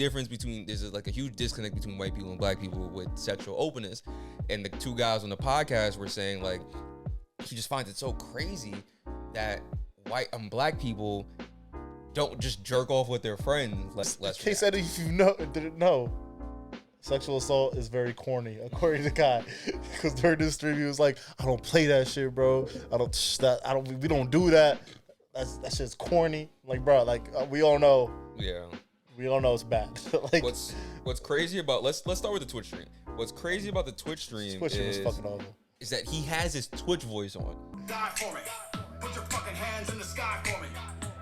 difference between there's like a huge disconnect between white people and black people with sexual openness, and the two guys on the podcast were saying like he just finds it so crazy that white and black people don't just jerk off with their friends. Kai said if you didn't know, sexual assault is very corny, according to Kai. Because during this stream, he was like, "I don't play that shit, bro. We don't do that. That shit's corny." Like, bro, we all know. Yeah. We all know it's bad. Like, what's crazy about let's start with the Twitch stream. What's crazy about the Twitch stream was fucking awful. Is that he has his Twitch voice on. Die for me. Put your fucking hands in the sky for me.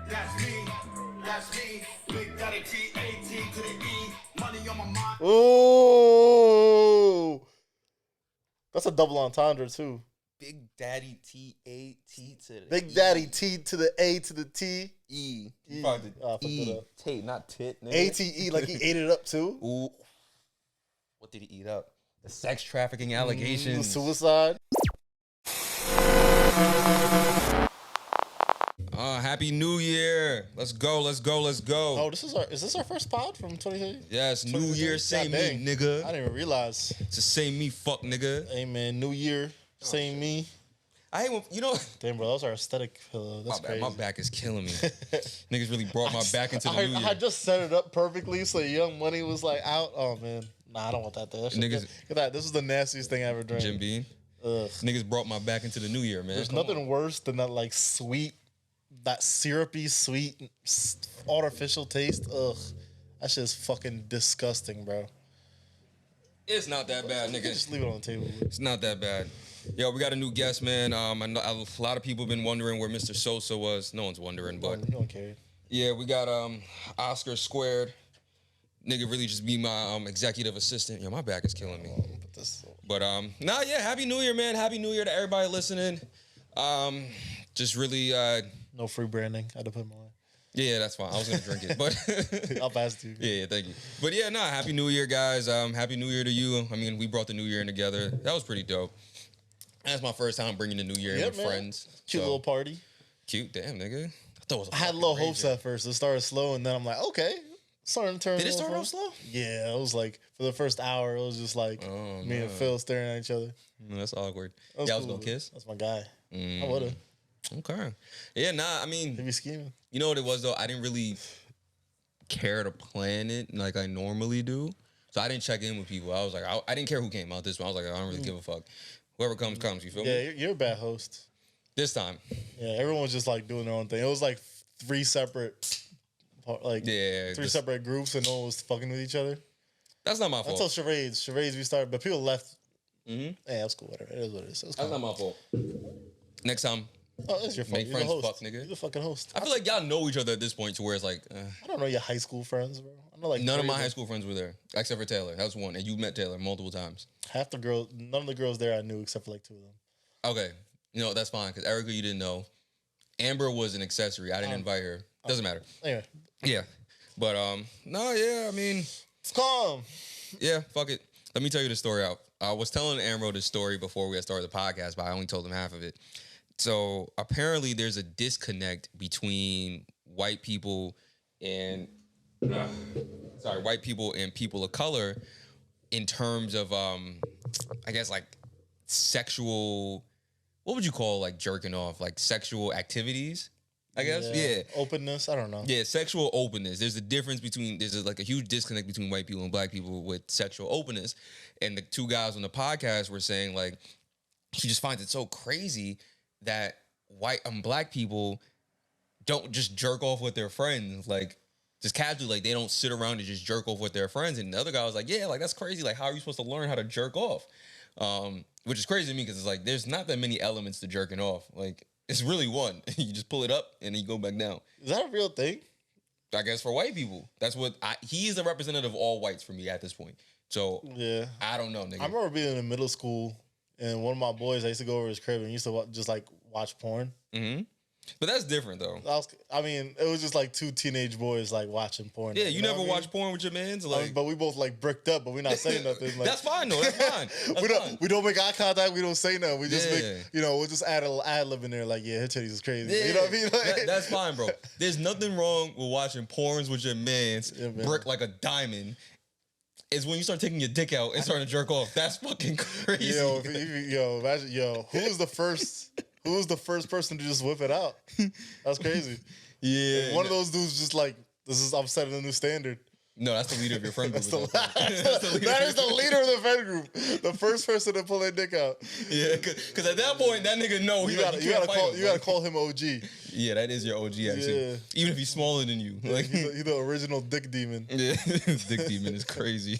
That's me. That's me. Big Daddy T-A-T to the E. Money on my mind. Ooh. That's a double entendre, too. Big Daddy T-A-T to the Big Daddy T to the A to the T. E. E. Tate, not tit. Nigga. A-T-E, like he ate it up, too. Ooh. What did he eat up? The sex trafficking allegations. Suicide. Happy New Year. Let's go. Oh, is this our first pod from 2020? Yes, New Year, same me, nigga. I didn't even realize. It's the same me, fuck, nigga. Hey, man, New Year, same me. I hate when, Damn, bro, that was our aesthetic pillow. That's crazy. My back is killing me. Niggas really brought my back into the New Year. I just set it up perfectly so Young Money was like out. Oh, man. Nah, I don't want that. Niggas, look at that. This is the nastiest thing I ever drank. Jim Beam. Ugh. Niggas brought my back into the New Year, man. There's nothing worse than that, like, sweet, that syrupy, sweet, artificial taste. Ugh. That shit is fucking disgusting, bro. It's not that bad, nigga. Just leave it on the table. It's not that bad. Yo, we got a new guest, man. I know a lot of people have been wondering where Mr. Sosa was. No one's wondering, but... No one cared. Yeah, we got Oscar Squared. Nigga really just be my executive assistant. Yo, my back is killing me. But Happy New Year, man. Happy New Year to everybody listening. Just really no free branding. I had to put my way. Yeah, that's fine. I was gonna drink it, but I'll pass to you. Yeah, thank you. But yeah, Happy New Year, guys. Happy New Year to you. I mean, we brought the New Year in together. That was pretty dope. That's my first time bringing the New Year in with friends. Cute little party. Cute, damn, nigga. I had low hopes at first. It started slow, and then I'm like, okay. Starting to turn. Did it start off slow? Yeah, it was like for the first hour, it was just like me and Phil staring at each other. That's awkward. I was gonna kiss. That's my guy. I would've. Okay. Yeah, I mean, he be scheming. You know what it was though? I didn't really care to plan it like I normally do, so I didn't check in with people. I was like, I didn't care who came out this one. I was like, I don't really give a fuck. Whoever comes. You feel me? Yeah, you're a bad host. This time. Yeah, everyone's just like doing their own thing. It was like three separate groups, and no one was fucking with each other. That's not my fault. Until charades we started, but people left. Yeah, that's cool. Whatever. It is what it is. That's not my fault. Next time. Oh, that's your fault. Make friends, fuck, nigga. You're the fucking host. I feel like y'all know each other at this point to where it's like... I don't know your high school friends, bro. I know like none of my high school friends were there, except for Taylor. That was one. And you met Taylor multiple times. Half the girls, none of the girls there I knew except for like two of them. Okay. That's fine, because Erica, you didn't know. Amber was an accessory. I didn't invite her. Doesn't matter. Anyway. Yeah. But, I mean... It's calm. Yeah, fuck it. Let me tell you the story out. I was telling Amber this story before we had started the podcast, but I only told him half of it. So apparently there's a disconnect between white people and people of color in terms of I guess like sexual, what would you call like jerking off, like sexual activities? I guess. Yeah. Openness. I don't know. Yeah, sexual openness. There's a difference between, there's like a huge disconnect between white people and black people with sexual openness. And the two guys on the podcast were saying like, he just finds it so crazy that white and black people don't just jerk off with their friends, like just casually, like they don't sit around and just jerk off with their friends. And the other guy was like, yeah, like that's crazy. Like, how are you supposed to learn how to jerk off? Which is crazy to me because it's like, there's not that many elements to jerking off. Like, it's really one. You just pull it up and then you go back down. Is that a real thing? I guess for white people. That's what he is a representative of all whites for me at this point. So, yeah, I don't know, nigga. I remember being in middle school and one of my boys, I used to go over his crib and used to just like watch porn. Mm-hmm. But that's different though. I mean, it was just like two teenage boys like watching porn. Yeah, you know never what I mean? watch porn with your mans? I Like, mean, but we both like bricked up, but we're not saying nothing. Like, that's fine though. That's fine. we don't make eye contact. We don't say nothing. We just Yeah. make, we'll just add a little ad lib in there. Like, yeah, her titties is crazy. Yeah, You know what I mean? Like, that's fine, bro. There's nothing wrong with watching porns with your mans, Yeah, man. brick like a diamond. It's when you start taking your dick out and starting to jerk off. That's fucking crazy. Imagine, who's the first person to just whip it out? That's crazy. Yeah. One of those dudes just like, I'm setting a new standard. No, that's the leader of your friend group. That is the leader of the friend group. The first person to pull their dick out. Yeah, because at that point, that nigga know You gotta call him OG. Yeah, that is your OG actually. Yeah. Even if he's smaller than you. Like, He's the original dick demon. yeah, dick demon is crazy.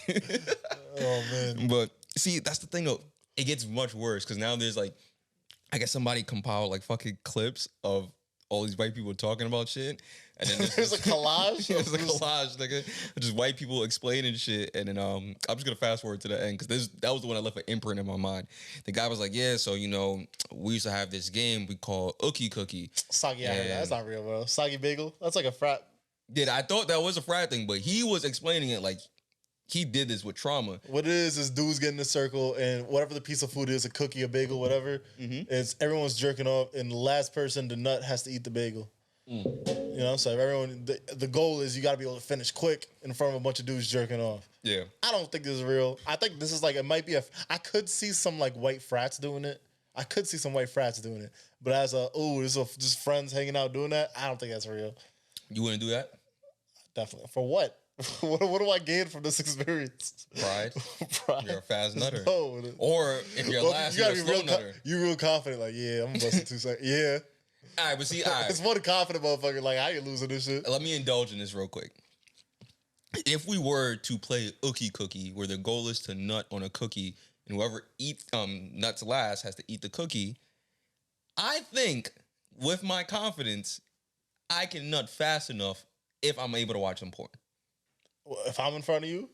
Oh man. But see, that's the thing though. It gets much worse because now there's like, I guess somebody compiled like fucking clips of all these white people talking about shit. And then There's a collage. There's a collage, nigga. Just white people explaining shit. And then I'm just gonna fast forward to the end because that was the one that left an imprint in my mind. The guy was like, yeah, so we used to have this game we call Ookie Cookie. Soggy, that's not real, bro. Soggy bagel. That's like a frat. Yeah, I thought that was a frat thing, but he was explaining it like he did this with trauma. What it is dudes get in a circle and whatever the piece of food is, a cookie, a bagel, whatever, it's everyone's jerking off and the last person to nut has to eat the bagel. So everyone, the goal is you got to be able to finish quick in front of a bunch of dudes jerking off. Yeah. I don't think this is real. I think this is like, it might be I could see some like white frats doing it. But as just friends hanging out doing that, I don't think that's real. You wouldn't do that? Definitely. For what? What do I gain from this experience? Pride. You're a fast nutter. No. Or if you're last, you're a slow nutter. You're real confident. Like, yeah, I'm busting 2 seconds. Yeah. All right, but see, all right. It's one confident motherfucker. Like, I ain't losing this shit. Let me indulge in this real quick. If we were to play Ookie Cookie, where the goal is to nut on a cookie, and whoever eats nuts last has to eat the cookie, I think with my confidence, I can nut fast enough if I'm able to watch some porn. If I'm in front of you?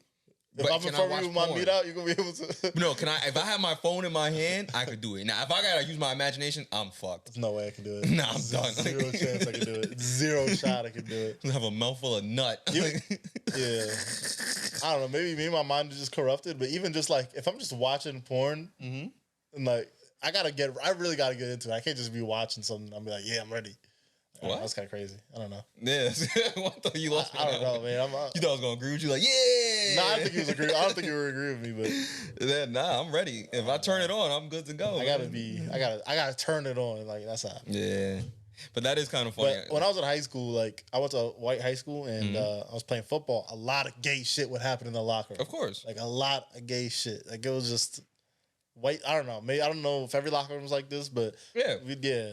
If But I'm in can I front of watch you with my porn? meat out, you're going to be able to... No, if I have my phone in my hand, I could do it. Now, if I gotta use my imagination, I'm fucked. There's no way I can do it. Nah, I'm done. Zero chance I can do it. Zero shot I can do it. I have a mouthful of nut. Yeah. I don't know. Maybe my mind is just corrupted, but even just like, if I'm just watching porn, and like, I really gotta get into it. I can't just be watching something. I'll be like, yeah, I'm ready. What? That's kind of crazy. I don't know. Yeah. What the you lost me I don't now. know, man. You thought I was gonna agree with you? Like, yeah. Nah, I don't think you would agree with me, but Yeah, nah, I'm ready. If I turn it on, I'm good to go. I gotta turn it on. Like, that's how. Yeah. But that is kind of funny. But when I was in high school, like, I went to a white high school and I was playing football. A lot of gay shit would happen in the locker room. Of course. Like, a lot of gay shit. Like, it was just white. I don't know. Maybe I don't know if every locker room was like this, but Yeah.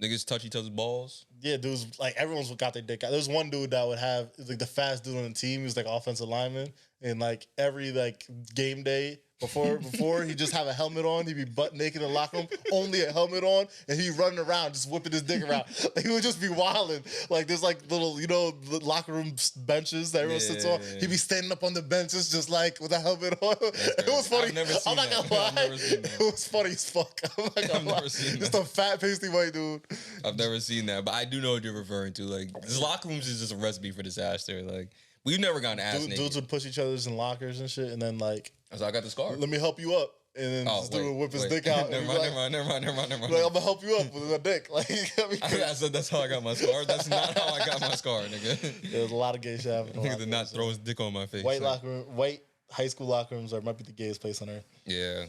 Niggas touch each other's balls. Yeah, dudes, like, everyone's got their dick out. There's one dude that would have, like, the fast dude on the team. He was, like, offensive lineman. And, like, every, like, game day, before he'd just have a helmet on. He'd be butt naked in the locker room, only a helmet on, and he'd running around, just whipping his dick around. Like, he would just be wilding. Like, there's, like, little, the locker room benches that everyone sits on. He'd be standing up on the benches, just, like, with a helmet on. It was funny. I'm not gonna lie. It was funny as fuck. I'm not gonna lie. Just a fat, pasty white dude. I've never seen that, but I do know what you're referring to. Like, this locker rooms is just a recipe for disaster. Like, we've never gotten ass naked. Dudes would push each other's in lockers and shit, and then, like, so I got the scar. Let me help you up. And then this dude would whip his dick out. Never mind. Like, I'm gonna help you up with a dick. Like, I said that's how I got my scar. That's not how I got my scar, nigga. There's a lot of gay shit happening. Nigga did not throw his dick on my face. White high school locker rooms might be the gayest place on earth. Yeah.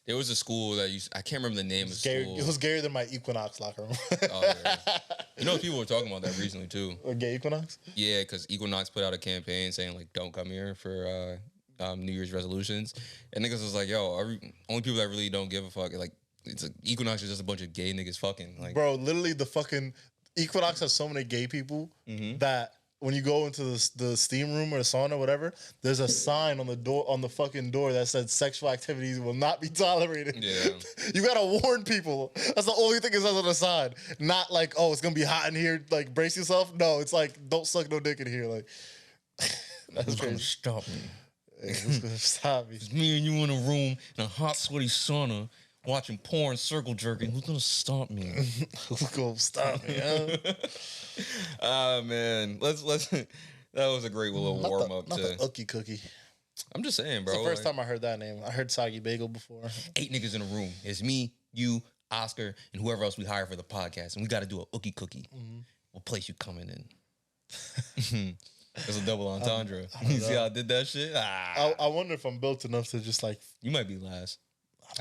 There was a school that I can't remember the name of the school. It was gayer than my Equinox locker room. Oh, yeah. You know, people were talking about that recently, too. Gay Equinox? Yeah, because Equinox put out a campaign saying, like, don't come here for New Year's resolutions. And niggas was like, yo, only people that really don't give a fuck, like, Equinox is just a bunch of gay niggas fucking. Like, bro, literally the fucking Equinox has so many gay people that when you go into the steam room or the sauna or whatever, there's a sign on the fucking door that said sexual activities will not be tolerated. Yeah. You gotta warn people. That's the only thing it says on the sign. Not like, oh, it's gonna be hot in here, like, brace yourself. No, it's like, don't suck no dick in here. Like, that's crazy. Stop me. It's gonna stop me. It's me and you in a room in a hot, sweaty sauna watching porn, circle jerking. Who's gonna stop me? Who's gonna stop me? Huh? Man, let's. That was a great little warm up Not to. the Ookie Cookie. I'm just saying, bro. It's the first time I heard that name. I heard Soggy Bagel before. 8 niggas in a room. It's me, you, Oscar, and whoever else we hire for the podcast, and we got to do a Ookie Cookie. What place you coming in? It's a double entendre. You see how I did that shit? I wonder if I'm built enough to just like. You might be last.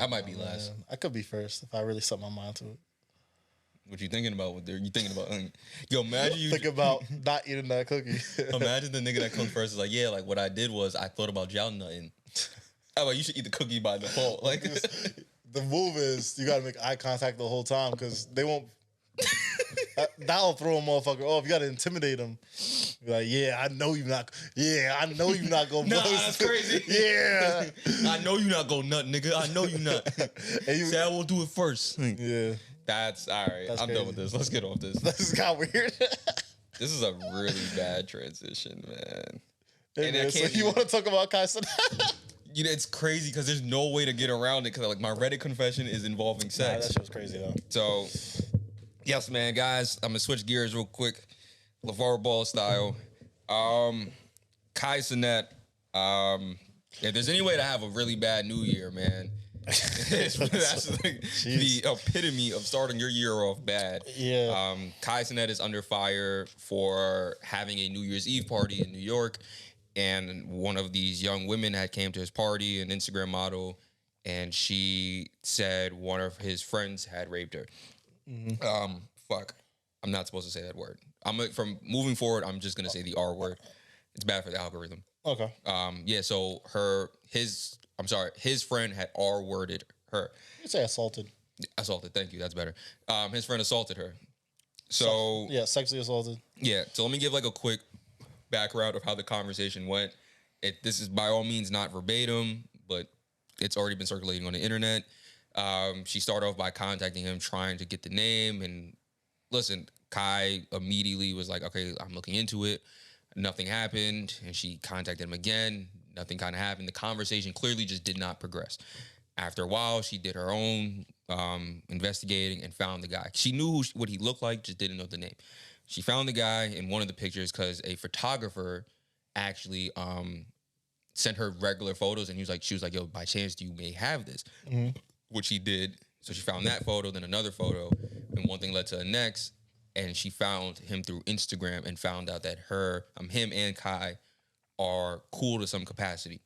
I might be last. Man. I could be first if I really set my mind to it. What you thinking about? You thinking about? Yo, imagine you think about not eating that cookie. Imagine the nigga that comes first is like, yeah, like what I did was I thought about y'all nutting. I'm like, you should eat the cookie by default. Like the move is you gotta make eye contact the whole time because they won't. That'll throw a motherfucker off. You gotta intimidate them. Be like, yeah, I know you not. Yeah, I know you not gonna. Nah, that's crazy. Yeah, I know you not gonna nut, nigga. I know you not. Say I will do it first. Yeah, that's all right. I'm done with this. Let's get off this. This got weird. This is a really bad transition, man. Hey, and man, so you want to talk about Kai Cenat? You know, it's crazy because there's no way to get around it because like my Reddit confession is involving sex. Nah, that shit was crazy though. So, yes, man, guys, I'm gonna switch gears real quick, LeVar Ball style. Kai Cenat. If there's any way to have a really bad New Year, man, that's like the epitome of starting your year off bad. Yeah. Kai Cenat is under fire for having a New Year's Eve party in New York. And one of these young women had came to his party, an Instagram model, and she said one of his friends had raped her. Fuck. I'm not supposed to say that word. From moving forward, I'm just gonna say the R word. It's bad for the algorithm. Okay. Yeah, so his friend had R-worded her. You say assaulted. Assaulted, thank you, that's better. His friend assaulted her. So yeah, sexually assaulted. Yeah, so let me give like a quick background of how the conversation went. This is by all means not verbatim, but it's already been circulating on the internet. She started off by contacting him, trying to get the name. And listen, Kai immediately was like, okay, I'm looking into it. Nothing happened. And she contacted him again. Nothing kind of happened. The conversation clearly just did not progress. After a while, she did her own investigating and found the guy. She knew what he looked like, just didn't know the name. She found the guy in one of the pictures because a photographer actually sent her regular photos, and she was like, yo, by chance, do you may have this? Which he did. So she found that photo, then another photo, and one thing led to the next, and she found him through Instagram and found out that him and Kai are cool to some capacity.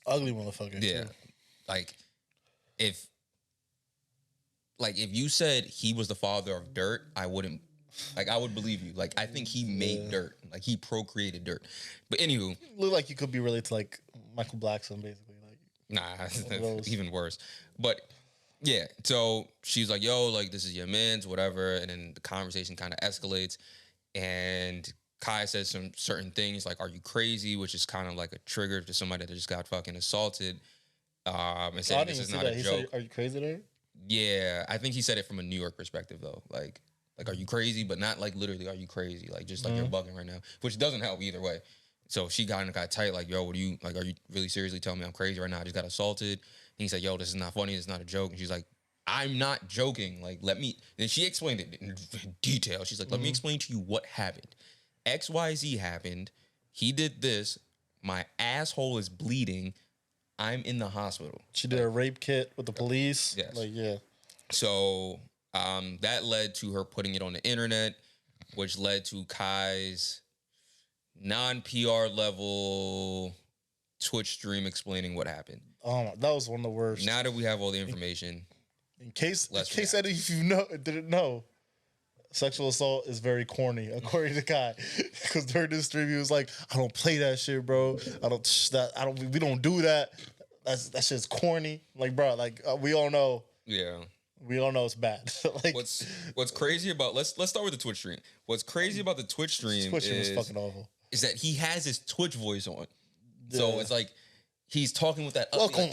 Ugly motherfucker. Yeah. Too. If you said he was the father of dirt, I would believe you. Like, I think he made dirt. Like, he procreated dirt. But anywho. Look like you could be related to, like, Michael Blackson, basically. Like, nah, even worse. But, yeah. So, she's like, yo, like, this is your man's, whatever. And then the conversation kind of escalates. And Kai says some certain things, like, are you crazy? Which is kind of like a trigger to somebody that just got fucking assaulted. And saying this is not a joke. Said, are you crazy there? Yeah. I think he said it from a New York perspective, though. Like, are you crazy? But not like literally, are you crazy? Like, just like you're bugging right now, which doesn't help either way. So she got tight, like, yo, are you really seriously telling me I'm crazy right now? I just got assaulted. And he said, yo, this is not funny. This is not a joke. And she's like, I'm not joking. Like, let me. Then she explained it in detail. She's like, let me explain to you what happened. XYZ happened. He did this. My asshole is bleeding. I'm in the hospital. She did a rape kit with the police. Yes. Like, yeah. So that led to her putting it on the internet, which led to Kai's non-PR level Twitch stream explaining what happened. Oh, that was one of the worst. Now that we have all the information, in case that if you didn't know, sexual assault is very corny, according to Kai. Because during this stream, he was like, "I don't play that shit, bro. We don't do that. That shit's corny." Like, bro, we all know. Yeah. We all know it's bad. Like, what's crazy about let's start with the Twitch stream. What's crazy about the Twitch stream was fucking awful. Is that he has his Twitch voice on. Yeah. So it's like he's talking with that welcome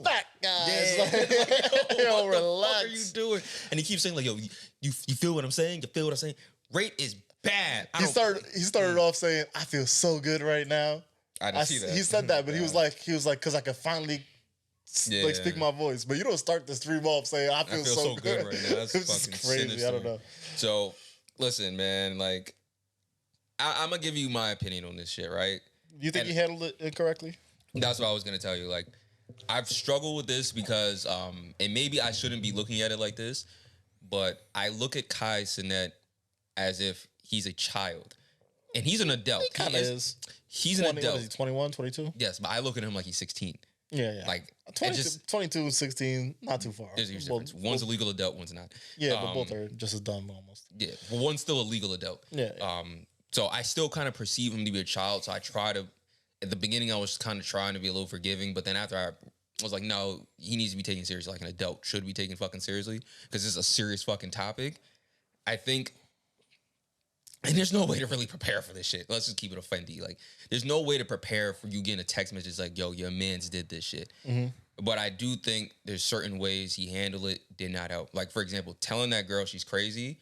back, guys. Yeah. Like, yo, relax. What are you doing? And he keeps saying like, yo, you feel what I'm saying? You feel what I'm saying? Rape is bad. He started off saying, I feel so good right now. I didn't see that. He said that, but he was like, because I could finally like speak my voice. But you don't start the stream off saying I feel so good right now. That's it's fucking crazy. sinister. I don't know. So listen, man. Like, I'm gonna give you my opinion on this shit, right? You think he handled it incorrectly? That's what I was gonna tell you. Like, I've struggled with this because, and maybe I shouldn't be looking at it like this, but I look at Kai Cenat as if he's a child, and he's an adult. He kind of is. He's 20, an adult. What is he, 21, 22? Yes, but I look at him like he's 16. Yeah. Like 22, 16, not too far. There's a huge difference. One's a legal adult, one's not. Yeah, but both are just as dumb almost. Yeah, but one's still a legal adult. Yeah. So I still kind of perceive him to be a child. So I try to. At the beginning, I was kind of trying to be a little forgiving, but then after I was like, no, he needs to be taken seriously, like an adult should be taken fucking seriously, because it's a serious fucking topic. I think, and there's no way to really prepare for this shit. Let's just keep it offendy. Like, there's no way to prepare for you getting a text message like, yo, your man's did this shit. Mm-hmm. But I do think there's certain ways he handled it did not help. Like, for example, telling that girl she's crazy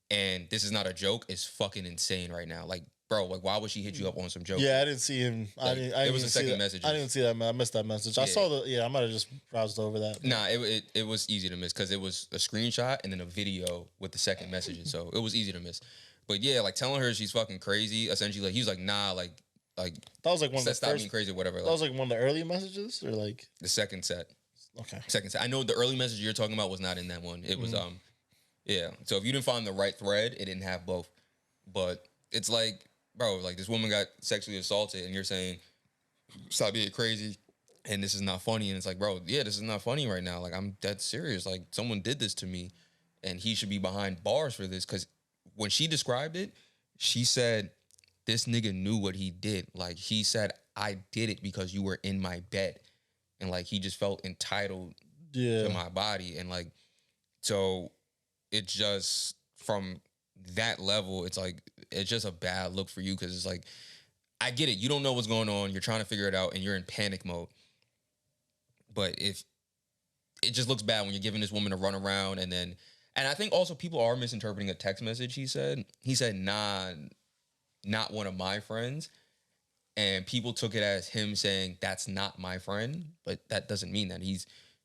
and this is not a joke is fucking insane right now. Like, bro, like, why would she hit you up on some joke? Yeah, I didn't see him. Like, it was a second message. I didn't see that. I missed that message. I saw I might have just browsed over that. Nah, it was easy to miss because it was a screenshot and then a video with the second message. So it was easy to miss. But yeah, like telling her she's fucking crazy. Essentially, like he was like, nah, like that was like one of the stop being crazy or whatever. That was like one of the early messages or like the second set. Okay. Second set. I know the early message you're talking about was not in that one. It was yeah. So if you didn't find the right thread, it didn't have both. But it's like, bro, like this woman got sexually assaulted and you're saying stop being crazy and this is not funny. And it's like, bro, yeah, this is not funny right now. Like, I'm dead serious. Like, someone did this to me and he should be behind bars for this. Because when she described it, she said, this nigga knew what he did. Like, he said, I did it because you were in my bed. And, like, he just felt entitled to my body. And, like, so it just, from that level, it's like, it's just a bad look for you because it's like, I get it. You don't know what's going on. You're trying to figure it out and you're in panic mode. But if it just looks bad when you're giving this woman a run around and I think also people are misinterpreting a text message. He said, nah, not one of my friends. And people took it as him saying, that's not my friend. But that doesn't mean that.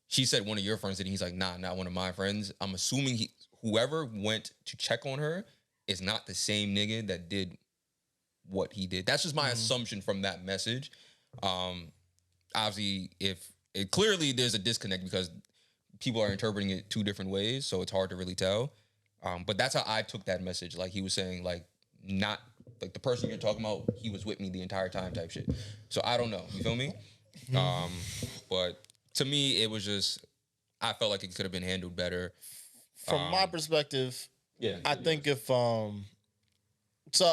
She said one of your friends, and he's like, nah, not one of my friends. I'm assuming whoever went to check on her is not the same nigga that did what he did. That's just my assumption from that message. Obviously, clearly there's a disconnect because people are interpreting it two different ways, so it's hard to really tell. But that's how I took that message. Like, he was saying, like, not like the person you're talking about, he was with me the entire time type shit. So I don't know. You feel me? But to me, it was just, I felt like it could have been handled better. From my perspective, I think if so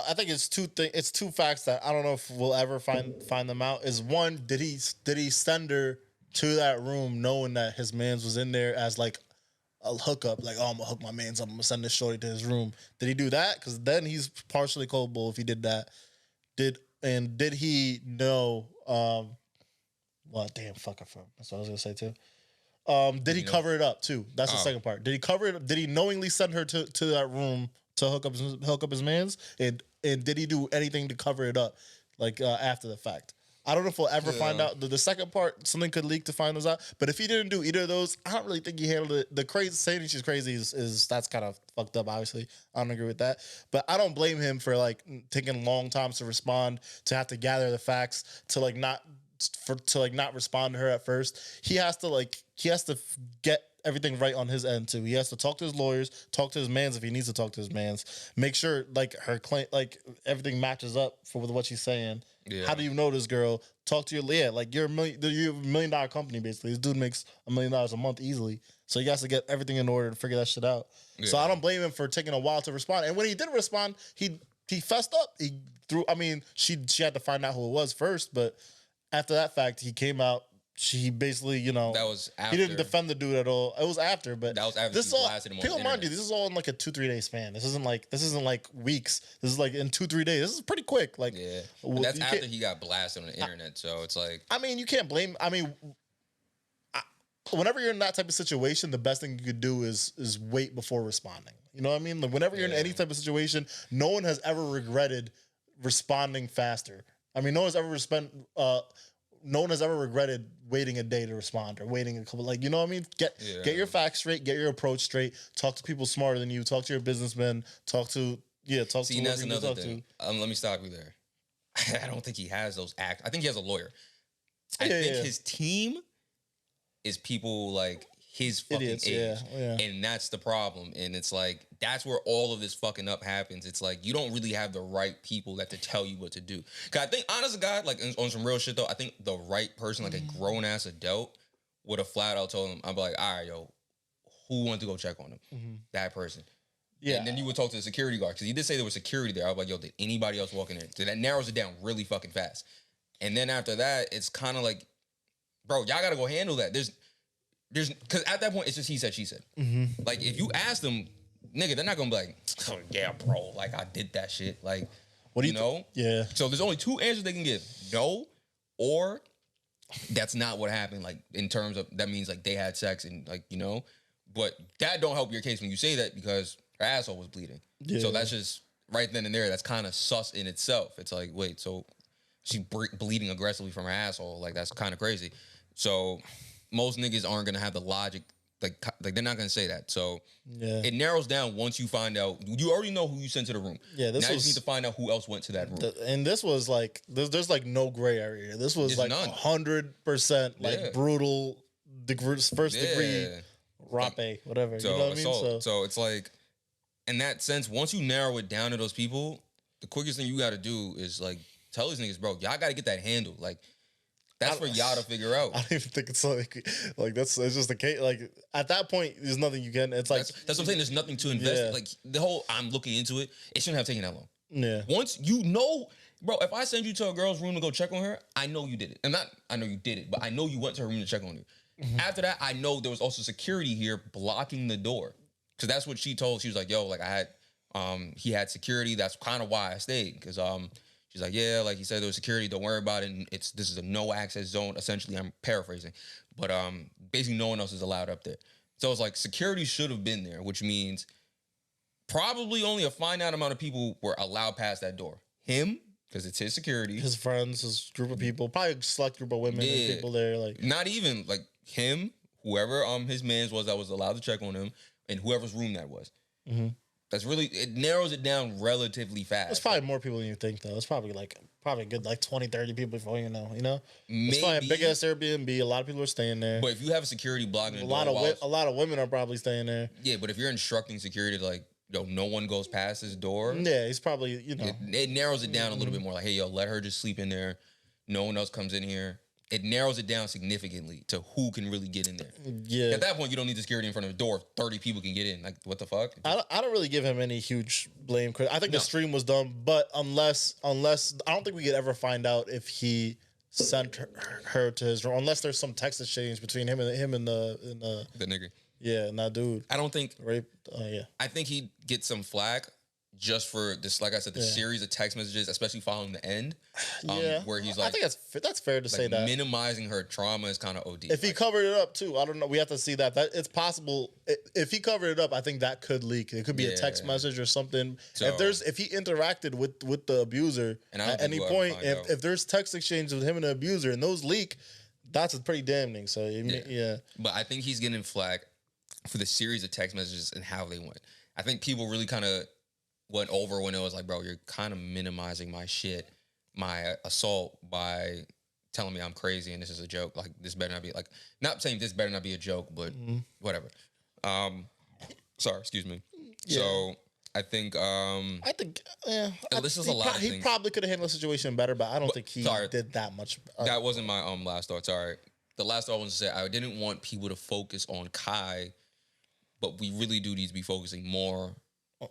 I think it's it's two facts that I don't know if we'll ever find them out. Is one, did he send her to that room knowing that his man's was in there as like a hookup, like, oh, I'm gonna hook my man's up, I'm gonna send this shorty to his room. Did he do that? Because then he's partially culpable if he did that. Did he know well, damn, fuck it, that's what I was gonna say too. Did he cover it up too? That's the second part. Did he cover it? Did he knowingly send her to that room to hook up his man's? And did he do anything to cover it up, like after the fact? I don't know if we'll ever find out. The second part, something could leak to find those out. But if he didn't do either of those, I don't really think he handled it. The crazy saying she's crazy is that's kind of fucked up. Obviously, I don't agree with that. But I don't blame him for like taking long times to respond, to have to gather the facts, to not respond to her at first. He has to get everything right on his end too. He has to talk to his lawyers, talk to his mans if he needs to talk to his mans, make sure like her claim, like everything matches up with what she's saying. Yeah. How do you know this girl? Talk to your like you're a $1 million company basically. This dude makes $1 million a month easily, so he has to get everything in order to figure that shit out. Yeah. So I don't blame him for taking a while to respond. And when he did respond, he fessed up. He threw. I mean, she had to find out who it was first, but after that fact, he came out. She basically, that was after. He didn't defend the dude at all. It was after, but that was after this she blasted him on the internet. Mind you, this is all in like a 2-3 day span. This isn't like weeks. This is like in 2-3 days. This is pretty quick. Like, yeah, but that's after he got blasted on the internet. So it's like, I mean, you can't blame. I mean, whenever you're in that type of situation, the best thing you could do is wait before responding. You know what I mean? Like, whenever you're in any type of situation, no one has ever regretted responding faster. I mean, no one's ever no one has ever regretted waiting a day to respond or waiting a couple, like, you know what I mean? Get your facts straight, get your approach straight, talk to people smarter than you, talk to your businessmen, talk to See, that's another thing. Let me stop you there. I don't think he has those acts. I think he has a lawyer. I think his team is people like his fucking idiots, age. And that's the problem. And it's like, that's where all of this fucking up happens. It's like, you don't really have the right people that to tell you what to do. Cause I think, honest to God, like on some real shit though, I think the right person, like a grown ass adult, would have flat out told him, I'm like, all right, yo, who wants to go check on him? That person. Yeah. And then you would talk to the security guard, because he did say there was security there. I was like, yo, did anybody else walk in there? So that narrows it down really fucking fast. And then after that, it's kind of like, bro, y'all got to go handle that. There's, because at that point, it's just he said, she said. Like, if you ask them, nigga, they're not going to be like, oh, yeah, bro, like, I did that shit. Like, what do you know? Yeah. So there's only two answers they can give. No, or that's not what happened. Like, in terms of, that means, like, they had sex and, like, you know. But that don't help your case when you say that, because her asshole was bleeding. Yeah. So that's just, right then and there, that's kind of sus in itself. It's like, wait, so she bleeding aggressively from her asshole. Like, that's kind of crazy. So most niggas aren't going to have the logic. Like they're not going to say that. So it narrows down once you find out. You already know who you sent to the room. Yeah, now you just need to find out who else went to that room. And this was like, there's like no gray area. This was like 100% like brutal, first degree, rape, whatever. So, you know what I mean? So it's like, in that sense, once you narrow it down to those people, the quickest thing you got to do is like tell these niggas, bro, y'all got to get that handled. Like, that's for y'all to figure out. I don't even think it's like it's just the case. Like, at that point, there's nothing you can. It's like that's what I'm saying. There's nothing to invest. Yeah. Like, the whole I'm looking into it. It shouldn't have taken that long. Yeah. Once you know, bro, if I send you to a girl's room to go check on her, I know you did it. And not I know you did it, but I know you went to her room to check on her. After that, I know there was also security here blocking the door, because that's what she told. She was like, "Yo, like I had, he had security. That's kind of why I stayed, because She's like, yeah, like he said, there was security. Don't worry about it. And this is a no access zone. Essentially, I'm paraphrasing, but basically, no one else is allowed up there. So it's like security should have been there, which means probably only a finite amount of people were allowed past that door. Him, because it's his security, his friends, his group of people, probably a select group of women and people there. Like, not even like him, whoever his man's was that was allowed to check on him, and whoever's room that was. That's really, it narrows it down relatively fast. It's probably more people than you think, though. It's probably a good 20, 30 people before you know. Maybe. It's probably a big ass Airbnb. A lot of people are staying there. But if you have a security blocking a lot of women are probably staying there. Yeah, but if you're instructing security to like, yo, no one goes past this door. Yeah, he's probably, It narrows it down a little bit more. Like, hey, yo, let her just sleep in there. No one else comes in here. It narrows it down significantly to who can really get in there. Yeah. At that point, you don't need the security in front of the door. 30 people can get in. Like, what the fuck? I don't really give him any huge blame. I think the stream was dumb, but unless I don't think we could ever find out if he sent her to his room, unless there's some text exchange between him and the nigga. Yeah, and that dude. I don't think rape. Yeah. I think he'd get some flack just for this, like I said, the series of text messages, especially following the end, where he's like, I think that's fair to say that minimizing her trauma is kind of OD. If he covered it up too, I don't know. We have to see that it's possible. If he covered it up, I think that could leak. It could be a text message or something. So, if he interacted with the abuser at any point, if there's text exchange with him and the abuser and those leak, that's pretty damning. So yeah. But I think he's getting flack for the series of text messages and how they went. I think people really kind of went over when it was like, bro, you're kind of minimizing my shit, my assault, by telling me I'm crazy and this is a joke. Like, this better not be, like, not saying this better not be a joke, but whatever. Sorry, excuse me. Yeah. So I think this is a lot of things. He probably could have handled the situation better, but I don't think he did that much. That wasn't my last thought. Sorry. The last thought I wanted to say, I didn't want people to focus on Kai, but we really do need to be focusing more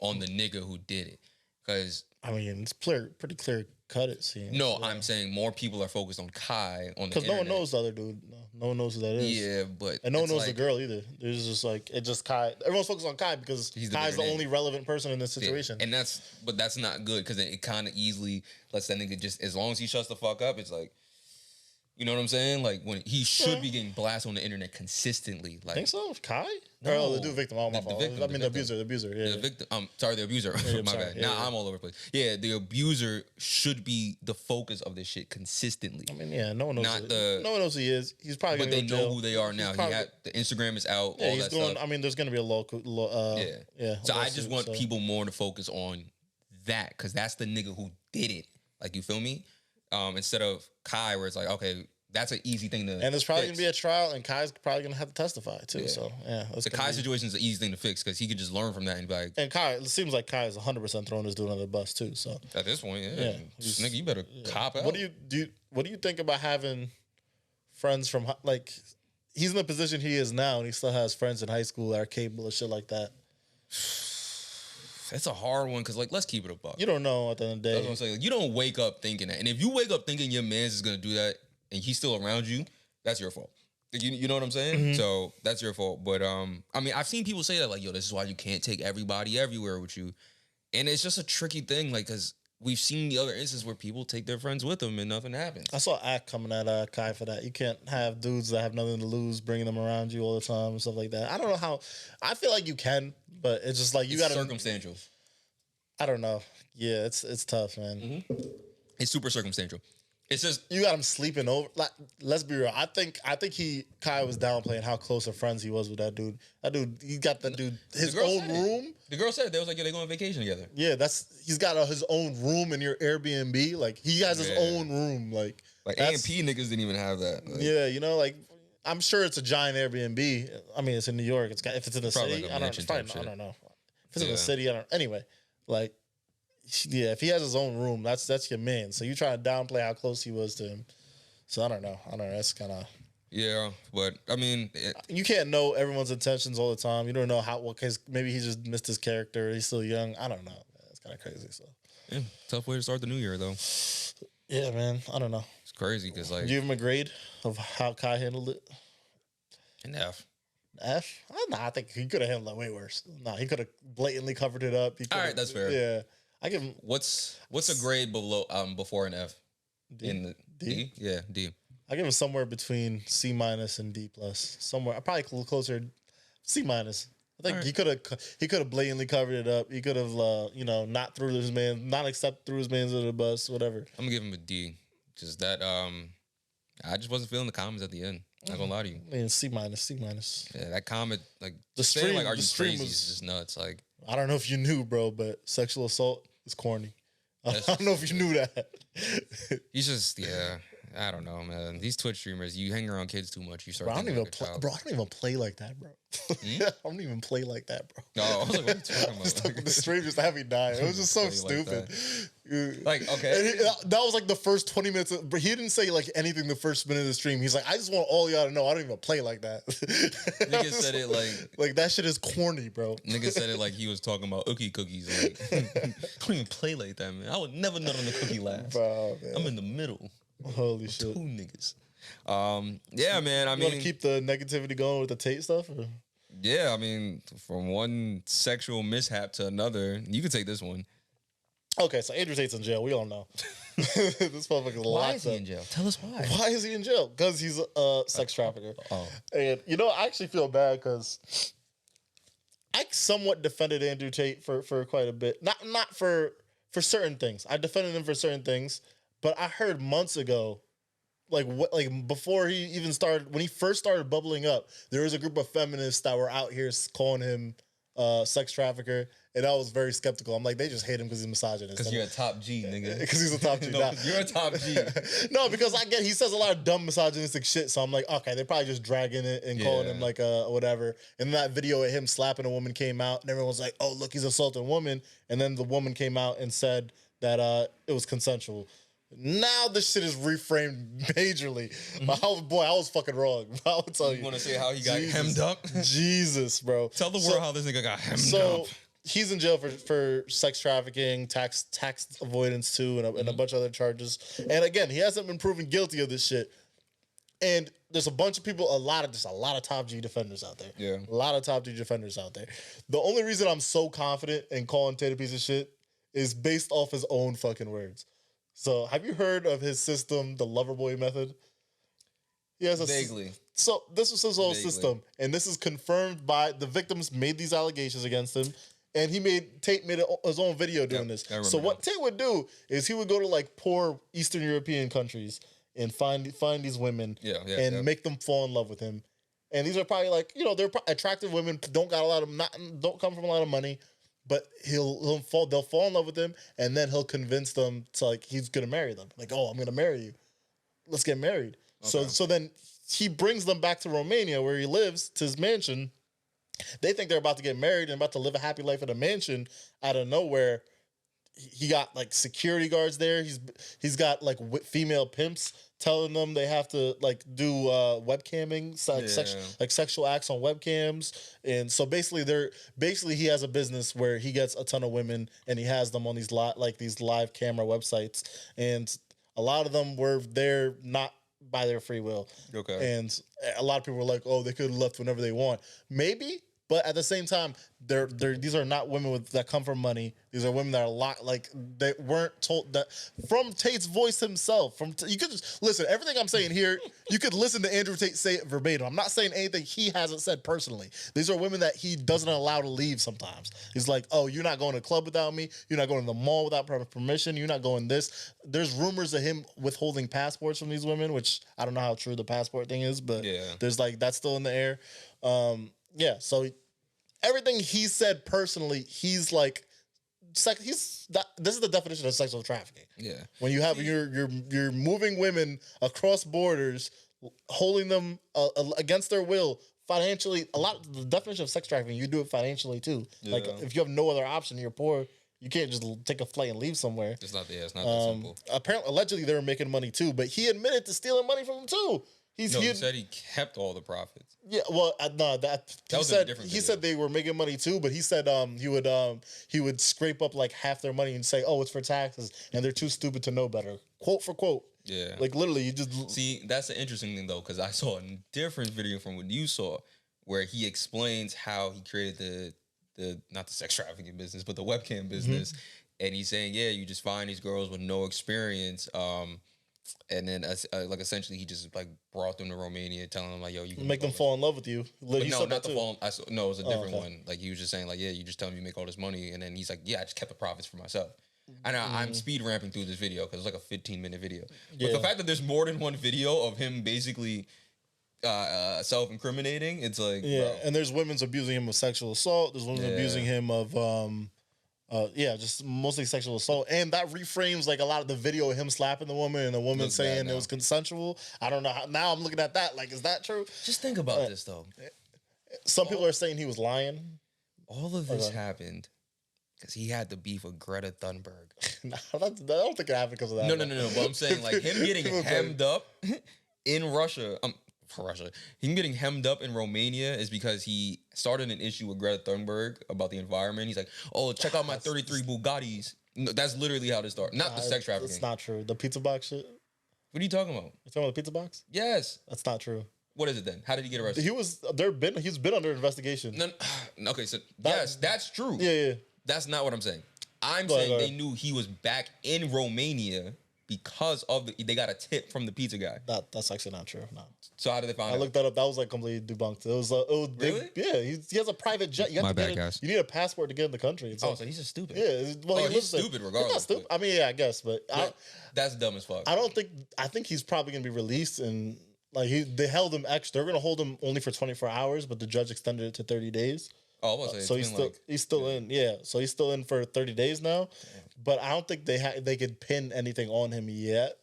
on the nigga who did it, because I mean it's pretty clear cut. It seems. No, I'm saying more people are focused on Kai on the because no one knows the other dude. No one knows who that is. Yeah, but and no one knows the girl either. There's just Kai. Everyone's focused on Kai because Kai's the only relevant person in this situation. Yeah. And that's not good, because it kind of easily lets that nigga just, as long as he shuts the fuck up, it's like, You know what I'm saying? Like when he should be getting blasted on the internet consistently. Like, Think so? Kai? No, the dude victim. Oh, my fault. victim, I mean, the abuser. Yeah. the victim. Sorry, the abuser. My sorry. bad. Yeah, Now yeah. I'm all over the place. Yeah, the abuser should be the focus of this shit consistently. I mean, yeah, no one knows. Not no one knows who he is. He's probably. But Gonna they go to know jail. who they are now. Probably, The Instagram is out. yeah, all he's that going. stuff. I mean, there's going to be a local. So I just want people more to focus on that because that's the nigga who did it. Like, you feel me? Instead of Kai, where it's like, okay, that's an easy thing to And there's probably fix. going to be a trial, and Kai's probably going to have to testify too. Yeah. So yeah, The Kai situation is an easy thing to fix because he could just learn from that and be like, And Kai, it seems like Kai is 100% throwing this dude under the bus too. So at this point, Yeah, nigga, you better cop out. what do you What do you think about having friends from like? He's in the position he is now, and he still has friends in high school that are capable of shit like that. That's a hard one because, like, let's keep it a buck. You don't know at the end of the That's day. what I'm saying. Like, you don't wake up thinking that. And if you wake up thinking your man's is going to do that and he's still around you, that's your fault. Like, you know what I'm saying? Mm-hmm. So that's your fault. But, I mean, I've seen people say that, like, yo, this is why you can't take everybody everywhere with you. And it's just a tricky thing, like, because we've seen the other instances where people take their friends with them and nothing happens. I saw Act coming at Kai for that. You can't have dudes that have nothing to lose bringing them around you all the time and stuff like that. I don't know how. I feel like you can, but it's just like you got to. Circumstantial. I don't know. Yeah, it's tough, man. Mm-hmm. It's super circumstantial. It's just You got him sleeping over. Like, let's be real. I think Kai was downplaying how close of friends he was with that dude. That dude, he got that dude his girl own said it. room. The girl said they was like, yeah, they go on vacation together. Yeah, he's got his own room in your Airbnb. Like he has his Yeah. own room. Like A&P niggas didn't even have that. Like, yeah, you know, like I'm sure it's a giant Airbnb. I mean, it's in New York. If it's in the Probably city, like a I don't. mansion It's probably, type I shit. don't know. If it's in Yeah. the city, I don't. Anyway, like yeah, if he has his own room, that's your man. So you try to downplay how close he was to him. So I don't know. That's kind of. Yeah, but I mean, You can't know everyone's intentions all the time. You don't know because maybe he just missed his character. He's still young. I don't know. It's kind of crazy. So yeah, tough way to start the new year though. yeah, man. I don't know. It's crazy because like Do you give him a grade of how Kai handled it? an F. F? Nah, I think he could have handled it way worse. Nah, he could have blatantly covered it up. All right, that's fair. Yeah, I give him What's a grade below before an F? D. In the D? Yeah, D. I give him somewhere between C- and D+. Somewhere, probably closer C-. I think All right. he could have blatantly covered it up. He could have not threw his man, not accept threw his man under the bus, whatever. I'm gonna give him a D. Just that I just wasn't feeling the comments at the end. Not gonna lie to you. I mean, C-. Yeah, that comment, like The just saying, like, stream- are the you stream crazy? was- Is just nuts. Like, I don't know if you knew, bro, but sexual assault is corny. I That's don't know if you knew that. he's just I don't know, man. These Twitch streamers, you hang around kids too much, you start. Bro, I don't thinking even like a play. child. Bro, I don't even play like that, bro. I don't even play like that, bro. No, I was like, what are you talking Just about? the stream just had me dying. It was just so Play like stupid. Like, okay. And that was like the first 20 minutes. But he didn't say like anything the first minute of the stream. He's like, I just want all y'all to know I don't even play like that. Nigga said it like that shit is corny, bro. nigga said it like he was talking about ookie cookies. Like, I don't even play like that, man. I would never nut on the cookie last. Bro, man. I'm in the middle. Holy shit. Two niggas. Yeah, man. I You want to mean, keep the negativity going with the Tate stuff? Or? yeah, I mean, from one sexual mishap to another, you could take this one. Okay, so Andrew Tate's in jail. We all know. This motherfucker's locked up. jail? Tell us why. Why is he in jail? Because he's a sex trafficker. Oh. And I actually feel bad because I somewhat defended Andrew Tate for quite a bit. Not for certain things. I defended him for certain things, but I heard months ago, before he even started, when he first started bubbling up, there was a group of feminists that were out here calling him sex trafficker, and I was very skeptical. I'm like, they just hate him because he's misogynist. Because you're a top G, nigga. Because he's a top G. No, Nah. 'cause you're a top G. No, because I get he says a lot of dumb misogynistic shit. So I'm like, okay, they're probably just dragging it and calling him like whatever. And that video of him slapping a woman came out, and everyone was like, oh, look, he's assaulting a woman. And then the woman came out and said that it was consensual. Now this shit is reframed majorly. I was fucking wrong. I will tell you. You want to say how he got Jesus. hemmed up? Jesus, bro. Tell the world how this nigga got hemmed So up. he's in jail for sex trafficking, tax avoidance too, and a bunch of other charges. And again, he hasn't been proven guilty of this shit. And there's a bunch of people, a lot of top G defenders out there. Yeah. A lot of top G defenders out there. The only reason I'm so confident in calling Tate a piece of shit is based off his own fucking words. So have you heard of his system, the Loverboy method? He has a Vaguely. So this was his whole Vaguely. system, and this is confirmed by the victims made these allegations against him, and Tate made his own video doing this. So what Tate would do is he would go to like poor Eastern European countries and find these women and make them fall in love with him. And these are probably like, you know, they're attractive women, don't come from a lot of money, but they'll fall in love with him, and then he'll convince them to like he's gonna marry them. Like, oh, I'm gonna marry you. Let's get married. Okay. So then he brings them back to Romania where he lives, to his mansion. They think they're about to get married and about to live a happy life in a mansion. Out of nowhere, he got like security guards there. He's got like female pimps telling them they have to like do webcamming, like sexual acts on webcams. And so basically he has a business where he gets a ton of women and he has them on these live camera websites. And a lot of them were there not by their free will. Okay. And a lot of people were like, oh, they could have left whenever they want. Maybe. But at the same time, these are not women that come from money. These are women that are they weren't told that from Tate's voice himself. You could just listen. Everything I'm saying here, you could listen to Andrew Tate say it verbatim. I'm not saying anything he hasn't said personally. These are women that he doesn't allow to leave sometimes. He's like, oh, you're not going to a club without me. You're not going to the mall without permission. You're not going this. There's rumors of him withholding passports from these women, which I don't know how true the passport thing is, but there's like that's still in the air. So everything he said personally, he's like, this is the definition of sexual trafficking. Yeah, when you have you're moving women across borders, holding them against their will financially. The definition of sex trafficking, you do it financially too. Yeah. Like if you have no other option, you're poor. You can't just take a flight and leave somewhere. It's not that simple. Apparently, allegedly, they were making money too, but he admitted to stealing money from them too. He said he kept all the profits. Yeah, well, no, he said they were making money too, but he said he would scrape up like half their money and say, "Oh, it's for taxes," and they're too stupid to know better. Quote for quote. Yeah, like literally, you just see. That's the interesting thing though, because I saw a different video from what you saw, where he explains how he created the not the sex trafficking business, but the webcam business, and he's saying, yeah, you just find these girls with no experience. And then, like, essentially, he just like brought them to Romania, telling them like, "Yo, you can make them fall in love with you." No, not the fall. No, it was a different one. Like he was just saying, like, "Yeah, you just tell me you make all this money," and then he's like, "Yeah, I just kept the profits for myself." And I'm speed ramping through this video because it's like a 15-minute video. But the fact that there's more than one video of him basically self-incriminating, it's like, bro. And there's women's abusing him of sexual assault. There's women abusing him of just mostly sexual assault, and that reframes like a lot of the video of him slapping the woman and the woman saying it was consensual. I don't know how. Now I'm looking at that like, is that true? Just think about this though. Some people are saying he was lying. All of this happened because he had the beef with Greta Thunberg. I don't think it happened because of that. No. But I'm saying like him getting hemmed up in Russia. Him getting hemmed up in Romania is because he started an issue with Greta Thunberg about the environment. He's like, oh, check out my 33 Bugattis. No, that's literally how this started. Not the sex trafficking. It's not true. The pizza box shit. What are you talking about? You talking about the pizza box? Yes. That's not true. What is it then? How did he get arrested? He's been under investigation. No, okay, so yes, that's true. Yeah. That's not what I'm saying. I'm saying they knew he was back in Romania because of they got a tip from the pizza guy. That's actually not true. No. So how did they find out? I looked that up. That was like completely debunked. It was really? He has a private jet. You have guys. You need a passport to get in the country. So he's just stupid. Yeah. Well, he's stupid regardless. He's not stupid. I mean, I guess, but that's dumb as fuck. I think he's probably gonna be released, and like they held him extra. They're gonna hold him only for 24 hours, but the judge extended it to 30 days. Oh, I was so he's still in. Yeah, so he's still in for 30 days now. Damn. But I don't think they could pin anything on him yet.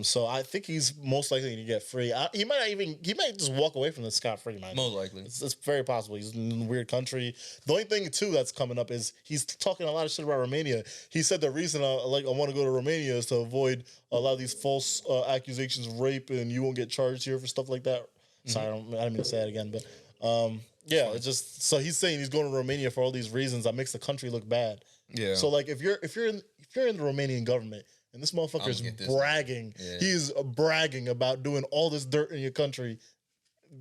So I think he's most likely to get free. He might just walk away from this scot-free, man. Most likely. It's very possible. He's in a weird country. The only thing too that's coming up is he's talking a lot of shit about Romania. He said the reason I want to go to Romania is to avoid a lot of these false accusations of rape, and you won't get charged here for stuff like that. Sorry, I didn't mean to say it again, but it's just so he's saying he's going to Romania for all these reasons that makes the country look bad. Yeah. So like if you're in the Romanian government and this motherfucker is bragging, he's bragging about doing all this dirt in your country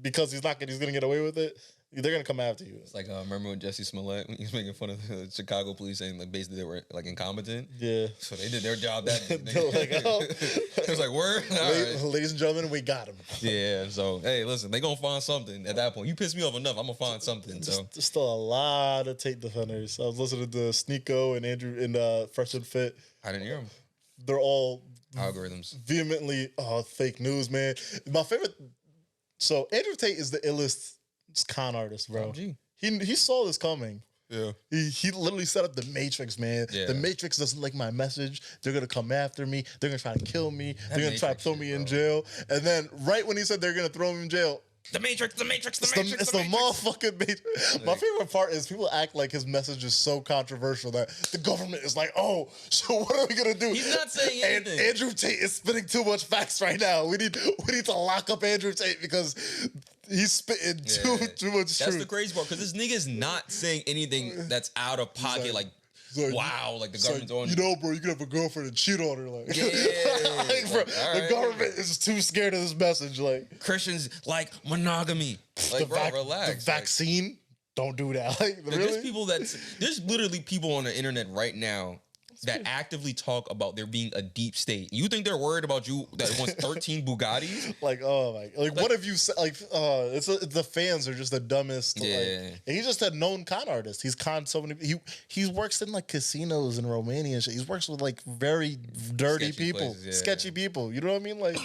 because he's gonna get away with it. They're gonna come after you. It's like remember when Jesse Smollett he was making fun of the Chicago police saying like basically they were like incompetent. Yeah. So they did their job that day. They're like, oh. It was like word. Ladies and gentlemen, we got him. Yeah. So hey, listen, they gonna find something at that point. You piss me off enough, I'm gonna find something. So There's still a lot of Tate defenders. I was listening to Sneeko and Andrew and Fresh and Fit. I didn't hear them. They're all Algorithms. vehemently fake news, man. My favorite. So Andrew Tate is the illest con artist, bro. G. He saw this coming. Yeah. He literally set up the Matrix, man. Yeah. The Matrix doesn't like my message. They're gonna come after me. They're gonna try to kill me. They're gonna try to throw me in jail. And then right when he said they're gonna throw him in jail, The Matrix. it's the motherfucking Matrix. My favorite part is people act like his message is so controversial that the government is like, oh, so what are we gonna do? He's not saying And anything. Andrew Tate is spitting too much facts right now. We need to lock up Andrew Tate because he's spitting too much That's truth. the crazy part, because this nigga's not saying anything that's out of pocket, like wow, like the government's on. You know, bro, you can have a girlfriend and cheat on her. Like, Yeah. like, bro, Like, all the right. government is too scared of this message. Like, Christians like monogamy. Like, bro, relax. the vaccine, don't do that. Like, really? There's literally people on the internet right now that actively talk about there being a deep state. You think they're worried about you that wants 13 Bugattis? Like, oh my, like what have you said? Like, it's the fans are just the dumbest. Yeah. Like, and he's just a known con artist. He's conned so many. He works in like casinos in Romania and shit. He works with like very dirty Sketchy people, places, yeah. sketchy people. You know what I mean? Like,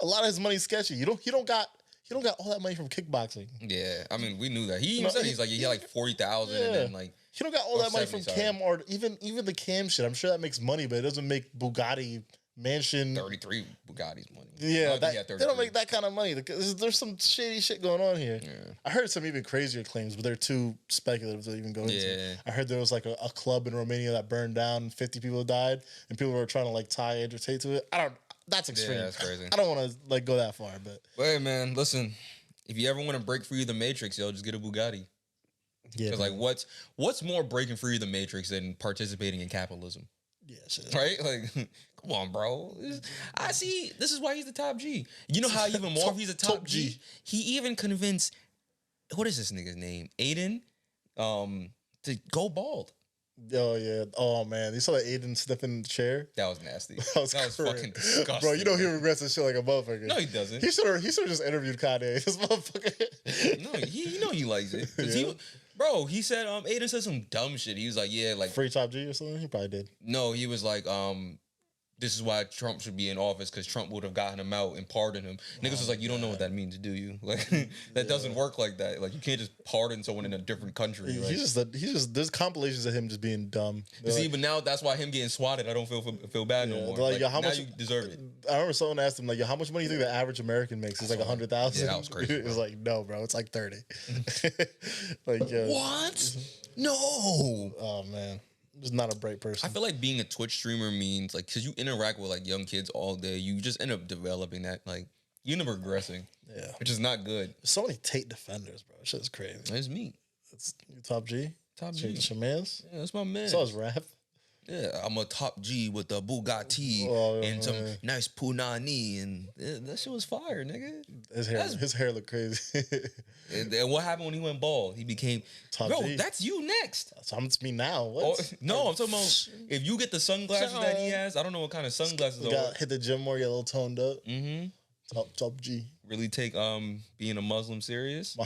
a lot of his money's sketchy. He don't got all that money from kickboxing. Yeah, I mean, we knew that. He even No, said he's like, he had like 40,000 and then like. He don't got all Or that money from 70, cam art. Even the cam shit. I'm sure that makes money, but it doesn't make Bugatti mansion. 33 Bugattis money. Yeah, He had they 33. don't make that kind of money. There's some shady shit going on here. Yeah. I heard some even crazier claims, but they're too speculative to even go into. Yeah. I heard there was like a club in Romania that burned down, 50 people died, and people were trying to like tie Andrew Tate to it. That's extreme. Yeah, that's crazy. I don't want to like go that far, but Hey, man, listen. If you ever want to break free of the Matrix, yo, just get a Bugatti. yeah, Because like, what's more breaking free of the Matrix than participating in capitalism? yeah, shit. Right? Like, come on, bro. I see. This is why he's the top G. You know how even more if he's a top G? G. He even convinced, what is this nigga's name? Aiden, to go bald. Oh yeah. Oh man, you saw that Aiden sniffing the chair. That was nasty. That was fucking crazy. disgusting. Bro, you know he regrets this shit like a motherfucker. No, he doesn't. He should have just interviewed Kanye. This motherfucker. No, you know he likes it. 'Cause Yeah. he said, Aiden said some dumb shit. He was like, yeah, like, Free Top G or something? He probably did. no, he was like, this is why Trump should be in office, because Trump would have gotten him out and pardoned him. Niggas was like, you don't know what that means, do you? Like, that doesn't work like that. Like, you can't just pardon someone in a different country. Like, He's just there's compilations of him just being dumb. They're see, like, but now that's why him getting swatted, I don't feel bad no yeah, more. they're like, Like, yo, how now much you deserve it. I remember someone asked him like, yo, how much money do you think the average American makes? He's like 100,000. Yeah, that was crazy, It was bro. like, no, bro, it's like 30. Like, What? No. Oh man, just not a bright person. I feel like being a Twitch streamer means, like, because you interact with, like, young kids all day, you just end up developing that, like, you end up regressing. Yeah. Which is not good. There's so many Tate defenders, bro. Shit's crazy. That's me. It's Top G. Top G. Shamans. Yeah, that's my man. So his rap. Yeah, I'm a top G with the Bugatti Oh, and some yeah. nice punani, and that shit was fire, nigga. His hair looked crazy. And what happened when he went bald? He became Top bro. G. That's you next. It's me now. Oh, What? no, I'm talking about if you get the sunglasses that he has. I don't know what kind of sunglasses You are. got hit the gym more, get a little toned up. Mm-hmm. Top G. Really take being a Muslim serious.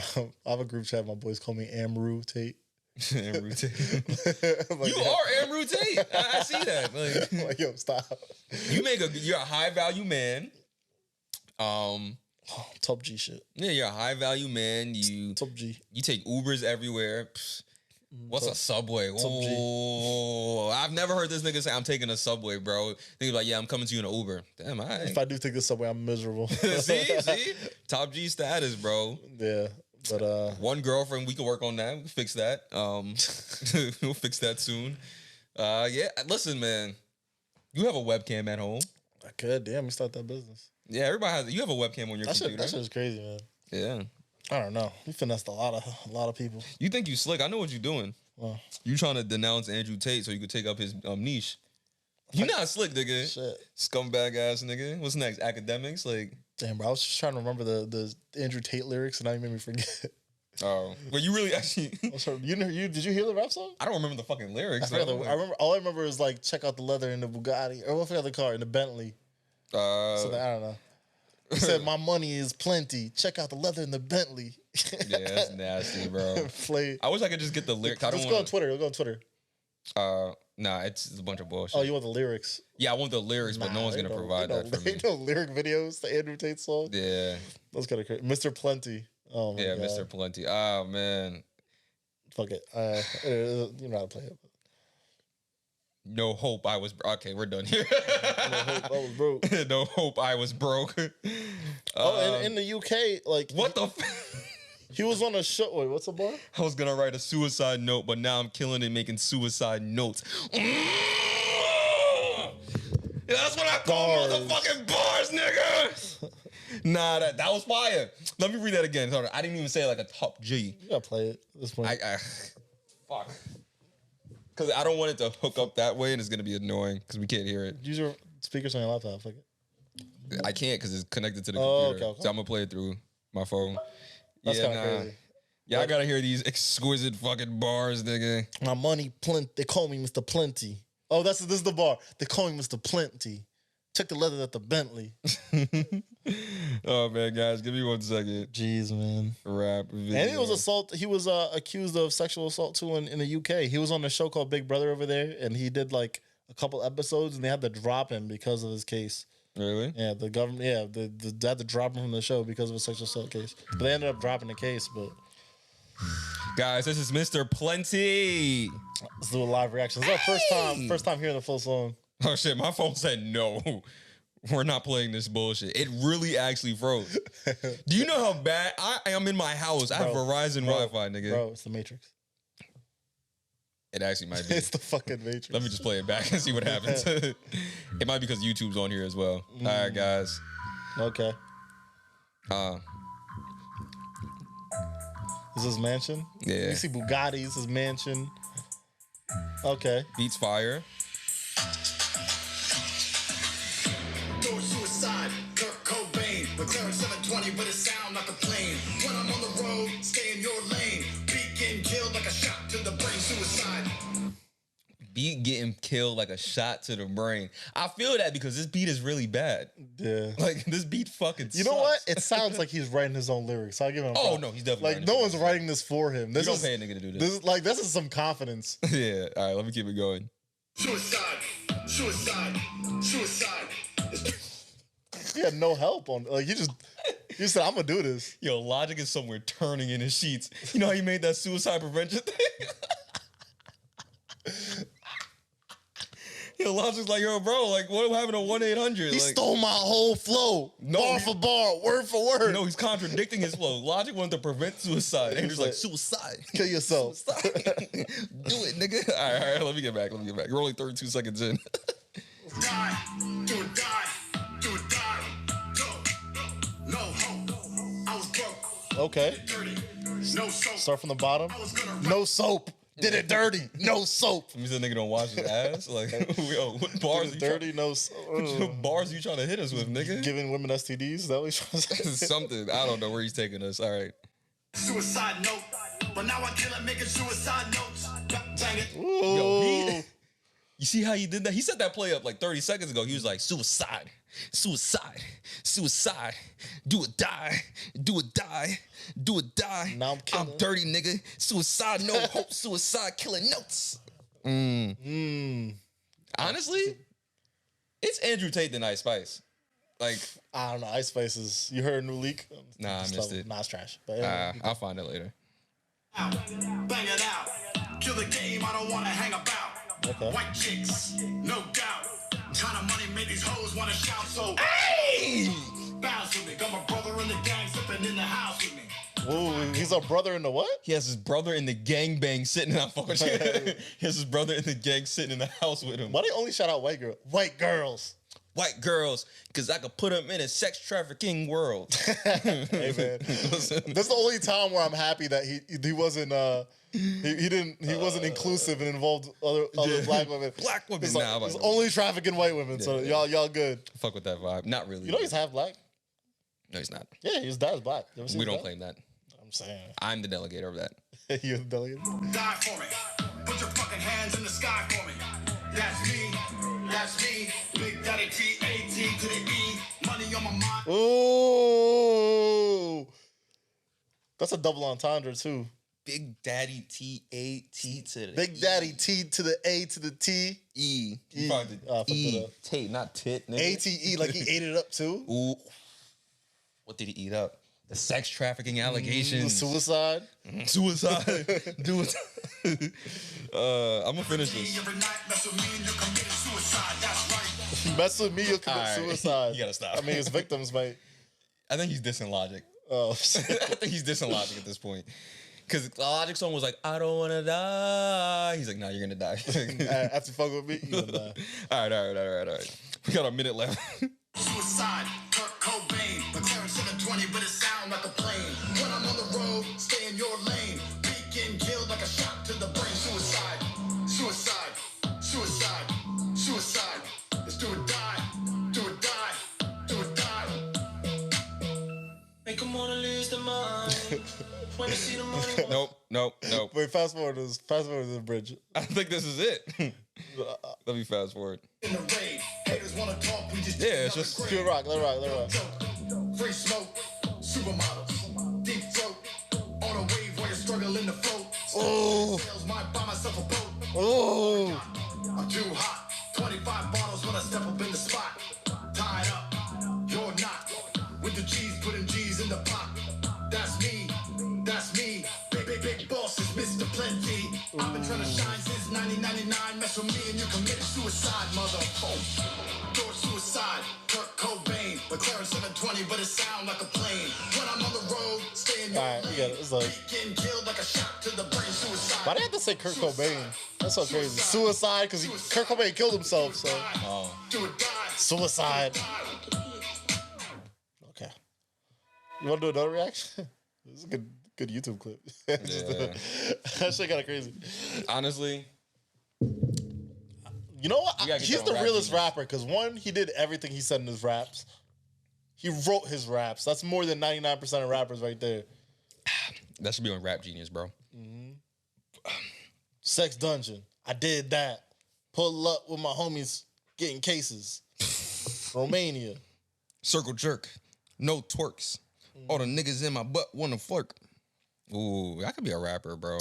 I have a group chat. My boys call me Amru Tate. Amru Tate. I'm like, You are Amru Tate. I see that. I'm Like, like, yo, stop. you're a high value man. Top G shit. Yeah, you're a high value man. You Top G. take Ubers everywhere. Pfft. What's a Subway? G. Oh, I've never heard this nigga say I'm taking a Subway, bro. Think like, yeah, I'm coming to you in an Uber. Damn, I If I do take this subway, I'm miserable. see, top G status, bro. Yeah, but One girlfriend, we can work on that. We can fix that. We'll fix that soon. Yeah, listen, man. You have a webcam at home. I could. Damn, we start that business. Yeah, everybody has. You have a webcam on your computer. That shit's crazy, man. Yeah. I don't know. We finessed a lot of people. You think you slick? I know what you're doing. Well, You trying to denounce Andrew Tate so you could take up his niche. You not slick, nigga. shit. Scumbag ass nigga. What's next? Academics? Like, Damn, bro. I was just trying to remember the Andrew Tate lyrics, and now you made me forget. Oh, but you really actually? Did you hear the rap song? I don't remember the fucking lyrics. I remember. All I remember is like, check out the leather in the Bugatti, or what other car in the Bentley. So I don't know. He said, "My money is plenty. Check out the leather in the Bentley." Yeah, that's nasty, bro. I wish I could just get the lyrics. Let's go on Twitter. Let's go on Twitter. Nah, it's a bunch of bullshit. Oh, you want the lyrics? Yeah, I want the lyrics, but no one's gonna provide that for me. No lyric videos to Andrew Tate song. Yeah, that's kind of crazy. Mr. Plenty. Oh my God. Mr. Plenty. Oh man. Fuck it. You know how to play it. No hope I was okay. We're done here. No hope I was broke. No hope I was broke. In the UK, like what the. He was on a show. Wait, what's the bar? I was gonna write a suicide note, but now I'm killing it making suicide notes. That's what I call motherfucking bars, nigga. Nah, that was fire. Let me read that again. Sorry, I didn't even say like a top G. You gotta play it at this point. Fuck. Because I don't want it to hook up that way, and it's gonna be annoying because we can't hear it. Use your speakers on your laptop. Fuck it. I can't because it's connected to the computer. Okay. So I'm gonna play it through my phone. That's kind of crazy. Yeah, I gotta hear these exquisite fucking bars, nigga. My money plenty. They call me Mr. Plenty. Oh, this is the bar. They call me Mr. Plenty. Check the leather at the Bentley. Oh man, guys, give me 1 second. Jeez, man. Rap video. And he was He was accused of sexual assault too in the UK. He was on a show called Big Brother over there, and he did like a couple episodes, and they had to drop him because of his case. Really? Yeah, the government. Yeah, they had to drop him from the show because of a sexual assault case. But they ended up dropping the case. But guys, this is Mr. Plenty. Let's do a live reaction. This is our first time hearing the full song. Oh shit, my phone said no. We're not playing this bullshit. It really actually froze. Do you know how bad I am in my house? I have Verizon Wi-Fi, nigga. Bro, it's the Matrix. It actually might be. It's the fucking Matrix. Let me just play it back and see what happens. It might be because YouTube's on here as well. All right, guys. Okay. Is this mansion? Yeah. You see Bugattis, this is mansion. Okay. Beats fire. Suicide, Kurt Cobain. Return 720 with a sound like a plane. When I'm on the road, stay in your lane. Beat getting killed like a shot to the brain. Suicide. Beat getting killed like a shot to the brain. I feel that because this beat is really bad. Yeah. Like, this beat fucking sucks. You know what? It sounds like he's writing his own lyrics. So I give him Oh, no, he's definitely like, no one's writing this for him. This you don't pay a nigga to do this. This is some confidence. Yeah. All right, let me keep it going. Suicide. Suicide. Suicide. He had no help on. Like, he said, I'm going to do this. Yo, Logic is somewhere turning in his sheets. You know how he made that suicide prevention thing? Yo, Logic's like, yo, bro, like, what happened to 1-800? He like, stole my whole flow. Bar for bar, word for word. No, he's contradicting his flow. Logic wanted to prevent suicide. And he's like, suicide. Kill yourself. Suicide. Do it, nigga. All right, let me get back. You're only 32 seconds in. Die. Do it, die. Do it, die. Go. No hope. I was broke. Okay. Dirty. No soap. Start from the bottom. I was gonna No soap. Did it dirty. No soap. You said nigga don't wash his ass? Like, yo, what bars Did it dirty. No soap. What bars you trying to hit us with, nigga? Giving women STDs? Is that what he's trying to say? Something. I don't know where he's taking us. All right. Suicide note. But now I kill it making suicide notes. Dang it. Yo, you see how he did that? He set that play up like 30 seconds ago. He was like, suicide, suicide, suicide, do or die, do or die, do or die. Now I'm dirty, nigga. Suicide, no hope, suicide, killing notes. Honestly, it's Andrew Tate than Ice Spice. Like, I don't know. Ice Spice is. You heard a new leak? Nah, I missed it. Nah, it's trash. But yeah. I'll find it later. Bang it out. Kill the game, I don't want to hang about. Okay. White chicks, no doubt. Kind of money made these hoes want to shout, so Hey! bounce with me. Got my brother in the gang sipping in the house with me. Whoa, he's a brother in the what? He has his brother in the gangbang sitting out. He has his brother in the gang sitting in the house with him. Why they only shout out white girls? White girls. White girls, because I could put them in a sex trafficking world. Hey man, that's the only time where I'm happy that he wasn't he wasn't inclusive and involved other black women. Black women It's now. like, only trafficking white women. So y'all good. Fuck with that vibe. Not really. You know he's half black. No, he's not. Yeah, his dad's black. We don't claim that. I'm saying. I'm the delegator of that. You're the delegate? Die for me. Put your fucking hands in the sky for me. That's me. That's me. Big Daddy T-A-T to the E. Money on my mind. Ooh. That's a double entendre, too. Big Daddy T-A-T to the Big Daddy T to the A to the T. E. E. Probably Oh, I fucked E. it up. Tate, not tit, nigga. A-T-E, like he ate it up, too. Ooh. What did he eat up? The sex trafficking allegations. Suicide. Suicide. Do it. I'm gonna finish this. Every night, mess with me and you committed suicide. That's right. Mess with me, you'll commit All right. suicide. You gotta stop. I mean, his victims might. I think he's dissing Logic. Oh, I think he's dissing Logic at this point. Because the Logic song was like, I don't want to die. He's like, nah, you're going to die. after you fuck with me, you're gonna die. All right. We got a minute left. Suicide, Kurt Cobain, McLaren 720, but it sound like a plane. When I'm on the road, stay in your lane. Beacon killed like a shot to the brain. Suicide, suicide, suicide, suicide. Let's do or die, do or die, do or die. Make 'em wanna lose their mind. When they see the money. Nope. Wait, fast forward to the bridge. I think this is it. Let me fast forward. In the raid, haters wanna talk, we just Yeah, it's just Let it rock. free smoke, supermodels, deep throat, on a wave while you're struggling to float. Oh. Sales might buy myself a boat. Oh. I'm too hot. 25 bottles when I step up in the spot. Tied up, you're not. With the G's, putting G's in the pot. That's me, that's me. Big boss is Mr. Plenty. I've been trying to shine since 1999. Mess with me and you committed suicide, motherfucker. Thought suicide, Kurt Cobain. McLaren 720, but it sound like a plane. When I'm on the road, stay in your All right, we got it. It's like, getting killed like a shot to the brain. Suicide. why do you have to say Kurt Cobain? That's so crazy. Suicide, because Kurt Cobain killed himself, so. Do or die. Suicide. Okay. You want to do another reaction? This is a good YouTube clip. That shit got crazy. honestly, You know what? We gotta get He's that the on rap realest genius. rapper because one, he did everything he said in his raps. He wrote his raps. That's more than 99% of rappers right there. that should be on Rap Genius, bro. Sex Dungeon. I did that. Pull up with my homies getting cases. Romania. Circle jerk. No twerks. All the niggas in my butt want to flirt. Ooh, I could be a rapper, bro.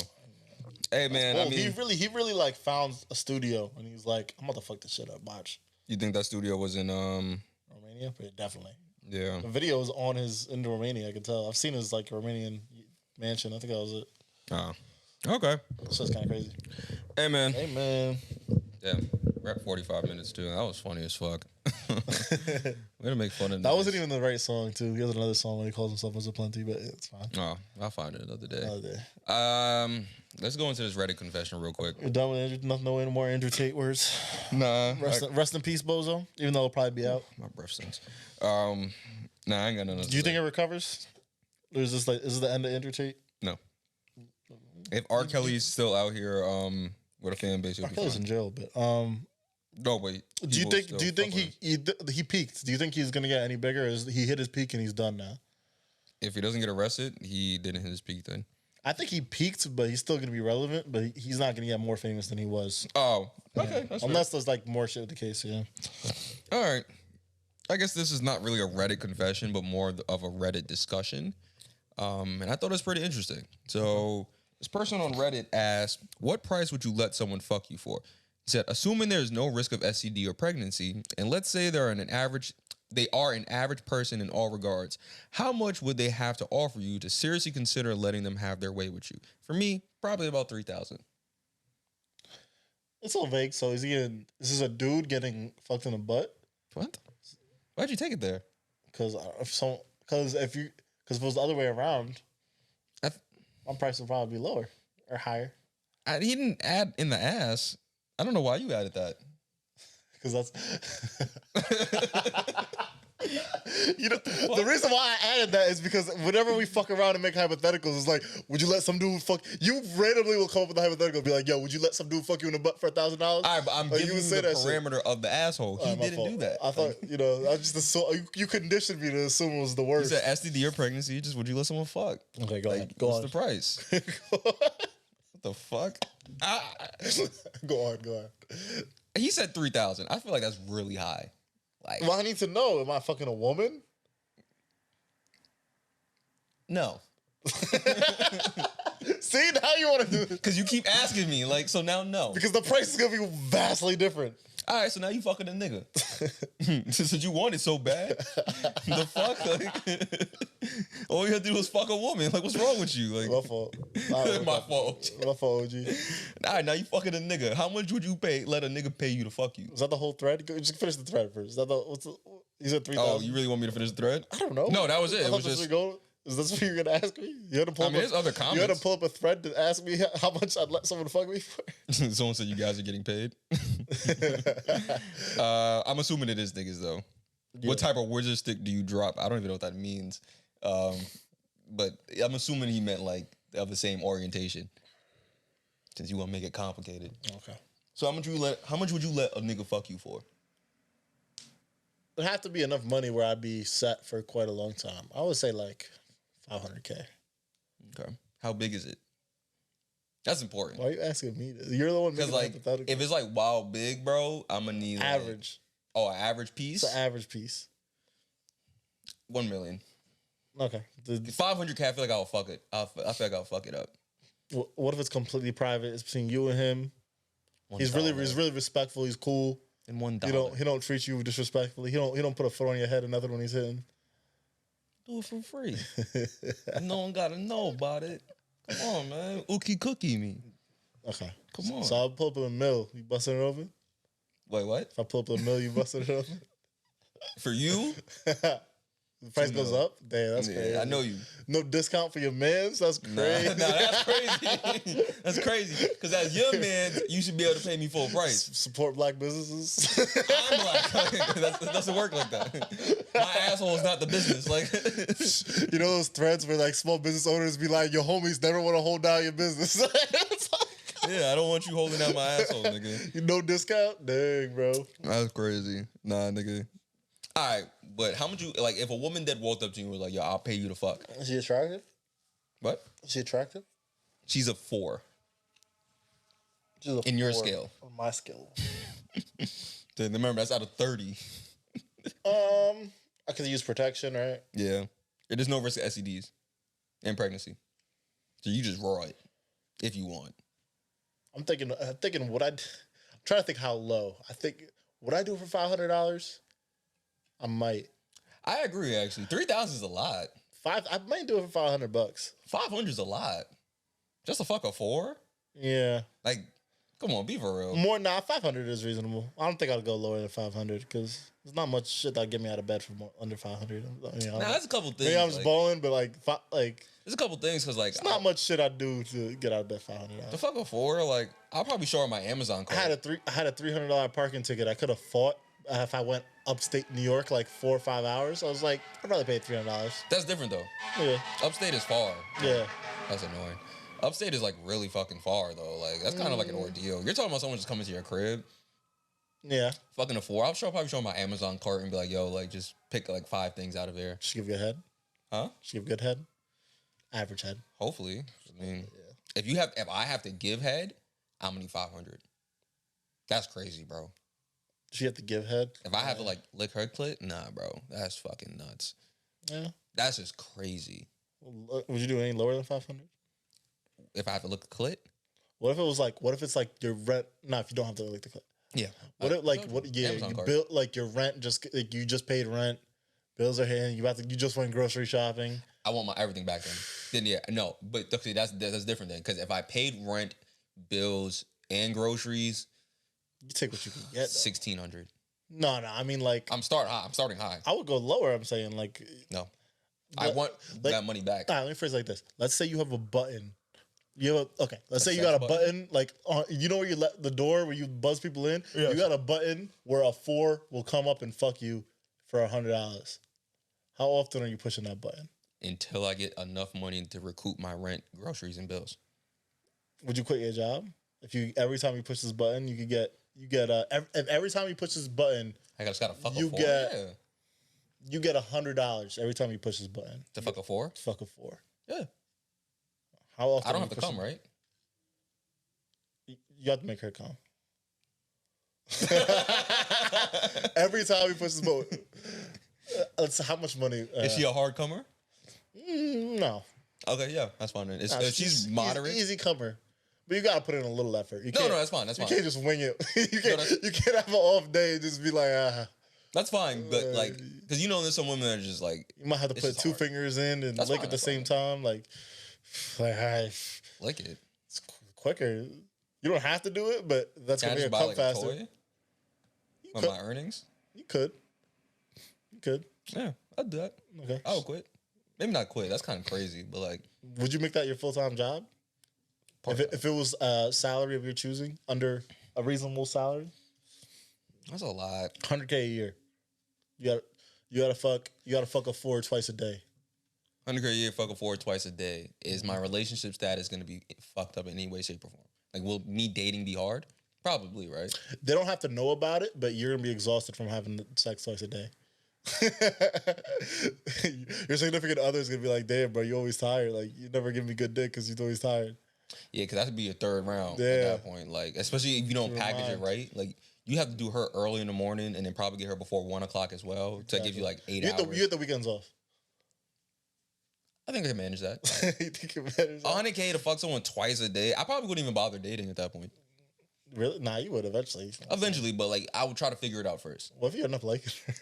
Hey, man, Oh, I mean, he really like found a studio and he's like, I'm about to fuck this shit up. Watch. you think that studio was in, Romania? Yeah, definitely. yeah. The video is on his in Romania, I can tell. I've seen his like Romanian mansion. I think that was it. Oh, okay. It's just kind of crazy. Hey, man. Hey man. Yeah, we're at 45 minutes, too. That was funny as fuck. Way to make fun of That niggas. wasn't even the right song too. He has another song when he calls himself Mr. Plenty, but it's fine. Oh, I'll find it another day. Another day. Let's go into this Reddit confession real quick. You're done with Andrew? No any more Andrew Tate words. Nah. Rest in peace, Bozo. Even though it'll probably be out. My breath stinks. Nah, I ain't got nothing else Do you to think say. it recovers? Or is this the end of Andrew Tate? No. If R. Kelly's still out here with a fan base, he'll I be feel he's fine. in jail, but No, but do you think he peaked? Do you think he's gonna get any bigger? Or is he hit his peak and he's done now? if he doesn't get arrested, he didn't hit his peak then. I think he peaked, but he's still gonna be relevant. But he's not gonna get more famous than he was. Oh, okay. That's Unless there's like more shit with the case. Yeah. fair. All right. I guess this is not really a Reddit confession, but more of a Reddit discussion. And I thought it was pretty interesting. So this person on Reddit asked, what price would you let someone fuck you for? He said, assuming there is no risk of STD or pregnancy, and let's say they are an average person in all regards, how much would they have to offer you to seriously consider letting them have their way with you? For me, probably about $3,000. It's all vague. So is this a dude getting fucked in the butt? What? Why'd you take it there? Because if it was the other way around, my price would probably be lower or higher. He didn't add in the ass. I don't know why you added that. Because that's You know, the reason why I added that is because whenever we fuck around and make hypotheticals, it's like, would you let some dude fuck you? Randomly will come up with a hypothetical, be like, yo, would you let some dude fuck you in the butt for $1,000? All right, but I'm giving you the parameter shit. of the asshole. He didn't do that. I thought, you know, I just assumed, you conditioned me to assume it was the He worst. said STD or pregnancy. Just would you let someone fuck? Okay, go ahead. Go what's on. the price? What the fuck? Go on. He said 3,000. I feel like that's really high. Like, Well, I need to know, am I fucking a woman? no. See, now you want to do it. Because you keep asking me, like, so now no. Because the price is going to be vastly different. All right, so now you fucking a nigga. Since you want it so bad. The fuck? Like, all you have to do is fuck a woman. Like, what's wrong with you? Like, My fault. My fault. My fault, OG. All right, now you fucking a nigga. How much would you let a nigga pay you to fuck you? Is that the whole thread? Just finish the thread first. Is that you said 3,000? Oh, you really want me to finish the thread? I don't know. No, that was it. I It thought was this just... Is this what you're going to ask me? You had to pull up there's other You had comments. to pull up a thread to ask me how much I'd let someone fuck me for? Someone said you guys are getting paid. I'm assuming it is niggas, though. Yeah. What type of wizard stick do you drop? I don't even know what that means. But I'm assuming he meant, like, of the same orientation. Since you want to make it complicated. Okay. So how much would you let a nigga fuck you for? It'd have to be enough money where I'd be set for quite a long time. I would say like $500K. Okay. How big is it? That's important. Why are you asking me this? You're the one making Because, the like, hypothetical. if it's, like, wild big, bro, I'm going to need, Average. Like, an average piece? It's an average piece. 1 million. Okay. 500K, I feel like I'll fuck it. I feel like I'll fuck it up. What if it's completely private? It's between you and him. He's really respectful. He's cool. And $1. He don't treat you disrespectfully. He don't put a foot on your head or nothing when he's hitting. Do it for free. No one gotta know about it. Come on, man. Ookie cookie me. Okay. Come on. So I'll pull up a mill. You busting it open? Wait, what? If I pull up a mill, you busting it open? For you? The price goes up? Damn, that's crazy. I know you. No discount for your mans? That's crazy. Nah, that's crazy. That's crazy. Because as your man, you should be able to pay me full price. Support black businesses. I'm black. That doesn't work like that. My asshole is not the business. Like, you know those threads where like small business owners be like, your homies never want to hold down your business. yeah, I don't want you holding down my asshole, nigga. No discount? Dang, bro. That's crazy. Nah, nigga. All right, but how much you, like, if a woman that walked up to you and was like, yo, I'll pay you to fuck. Is she attractive? What? Is she attractive? She's a 4. She's a In your 4 scale. On my scale. Then remember, that's out of 30. I could use protection, right? Yeah. There's no risk of STDs and pregnancy. So you just raw it if you want. I'm thinking what I'm trying to think how low. I think, would I do it for $500? I might. I agree, actually. 3,000 is a lot. I might do it for $500. 500 is a lot. Just to fuck a 4? Yeah. Like, come on, be for real. More, 500 is reasonable. I don't think I'd go lower than 500 because there's not much shit that'll get me out of bed for under 500. You know, Nah, that's a couple things. maybe I'm just like, balling, but like there's a couple things because, like, it's not much shit I'd do to get out of bed $500. to fuck a 4, like, I'll probably show her my Amazon I card. had a $300 parking ticket. I could have fought if I went upstate New York like 4 or 5 hours. I was like, I'd rather pay $300. That's different, though. Yeah. Upstate is far. Yeah. That's annoying. Upstate is, like, really fucking far, though. Like, that's kind of like an ordeal. You're talking about someone just coming to your crib. Yeah. Fucking a 4. I'll probably show my Amazon cart and be like, yo, like, just pick, like, 5 things out of there. She give you a head? Huh? She give good head? Average head. Hopefully. I mean, if I have to give head, I'm gonna need 500. That's crazy, bro. She have to give head? If I have to, like, lick her clit, nah, bro. That's fucking nuts. Yeah. That's just crazy. Would you do any lower than 500? If I have to lick the clit? What if it's like your rent? Nah, if you don't have to lick the clit. Yeah. What if Amazon you card. built like your rent like you just paid rent, bills are hitting, you just went grocery shopping. I want my everything back then. Yeah, no. But see, that's different then. Because if I paid rent, bills, and groceries, You take what you can get. $1,600. No, I mean like I'm starting high. I would go lower. I'm saying like No. I want that money back. Let me phrase it like this. Let's say you have a button. Let's say you sex got a button like you know where you let the door where you buzz people in. Yeah. You got a button where a 4 will come up and fuck you for $100. How often are you pushing that button? Until I get enough money to recoup my rent, groceries, and bills. Would you quit your job if you every time you push this button every time you push this button I just gotta fuck a you four. you get $100 every time you push this button To fuck a four? fuck a four. Yeah. How often? I don't have to come, right? You have to make her come. Every time you push this button. Let's how much money? Is she a hard comer? No. Okay, yeah, that's fine. Then. Nah, She's moderate. Easy comer. But you gotta put in a little effort. No, that's fine. That's fine. You can't just wing it. You can't have an off day and just be like, That's fine, but like, because there's some women that are just like, you might have to put two fingers in and lick at the same time. Like, all right. Lick it. It's quicker. You don't have to do it, but that's Can gonna I make just it buy come like faster. a toy with my earnings? You could. Yeah, I'd do that. Okay. I would quit. Maybe not quit. That's kind of crazy, but like, would you make that your full-time job? If it was a salary of your choosing, under a reasonable salary? that's a lot. $100K a year. You gotta fuck a four twice a day. 100 a year, fuck a four twice a day. Is my relationship status going to be fucked up in any way, shape, or form? Like, will me dating be hard? Probably, right? They don't have to know about it, but you're gonna be exhausted from having sex twice a day. Your significant other's gonna be like, damn, bro, you always tired. Like, you never give me good dick because you're always tired. Yeah, because that could be your third round Yeah. at that point. Like, especially if you don't package it right. Like, you have to do her early in the morning and then probably get her before 1 o'clock as well to give you like 8 hours. You get the weekends off. I think I can manage that. You think you can manage that? 100K to fuck someone twice a day. I probably wouldn't even bother dating at that point. Really? Nah, you would eventually. Eventually, but like I would try to figure it out first. What if you end up liking her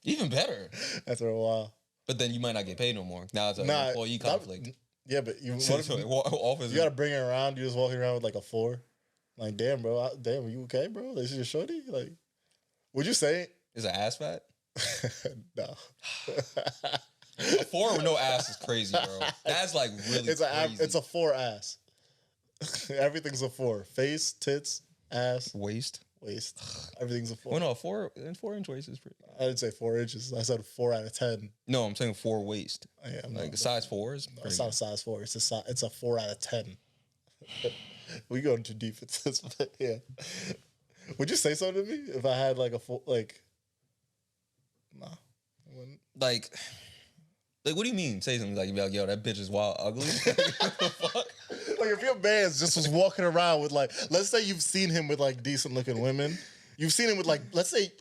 Even better. after a while? But then you might not get paid no more. Now it's an employee conflict. Yeah, but you Office. you gotta bring her around. You just walking around with like a 4. Like, damn, bro. Damn, are you okay, bro? This is your shorty? Like, would you say it? Is an ass fat? No. A 4 with no ass is crazy, bro. That's like really crazy. It's a 4 ass. Everything's a 4. Face, tits, ass, waist. Everything's a 4. Well, no, 4-inch waist is pretty. I didn't say 4 inches. I said 4 out of 10. No, I'm saying 4 waist. Yeah, Like a size 4 is it's not a size 4. It's a 4 out of 10. We going too deep into this, but yeah. Would you say something to me if I had like a full like? Nah, I wouldn't. Like, what do you mean? Say something like, you be like, yo, that bitch is wild ugly. What the fuck? Like, if your man just was walking around with like, let's say you've seen him with like decent looking women. You've seen him with like, let's say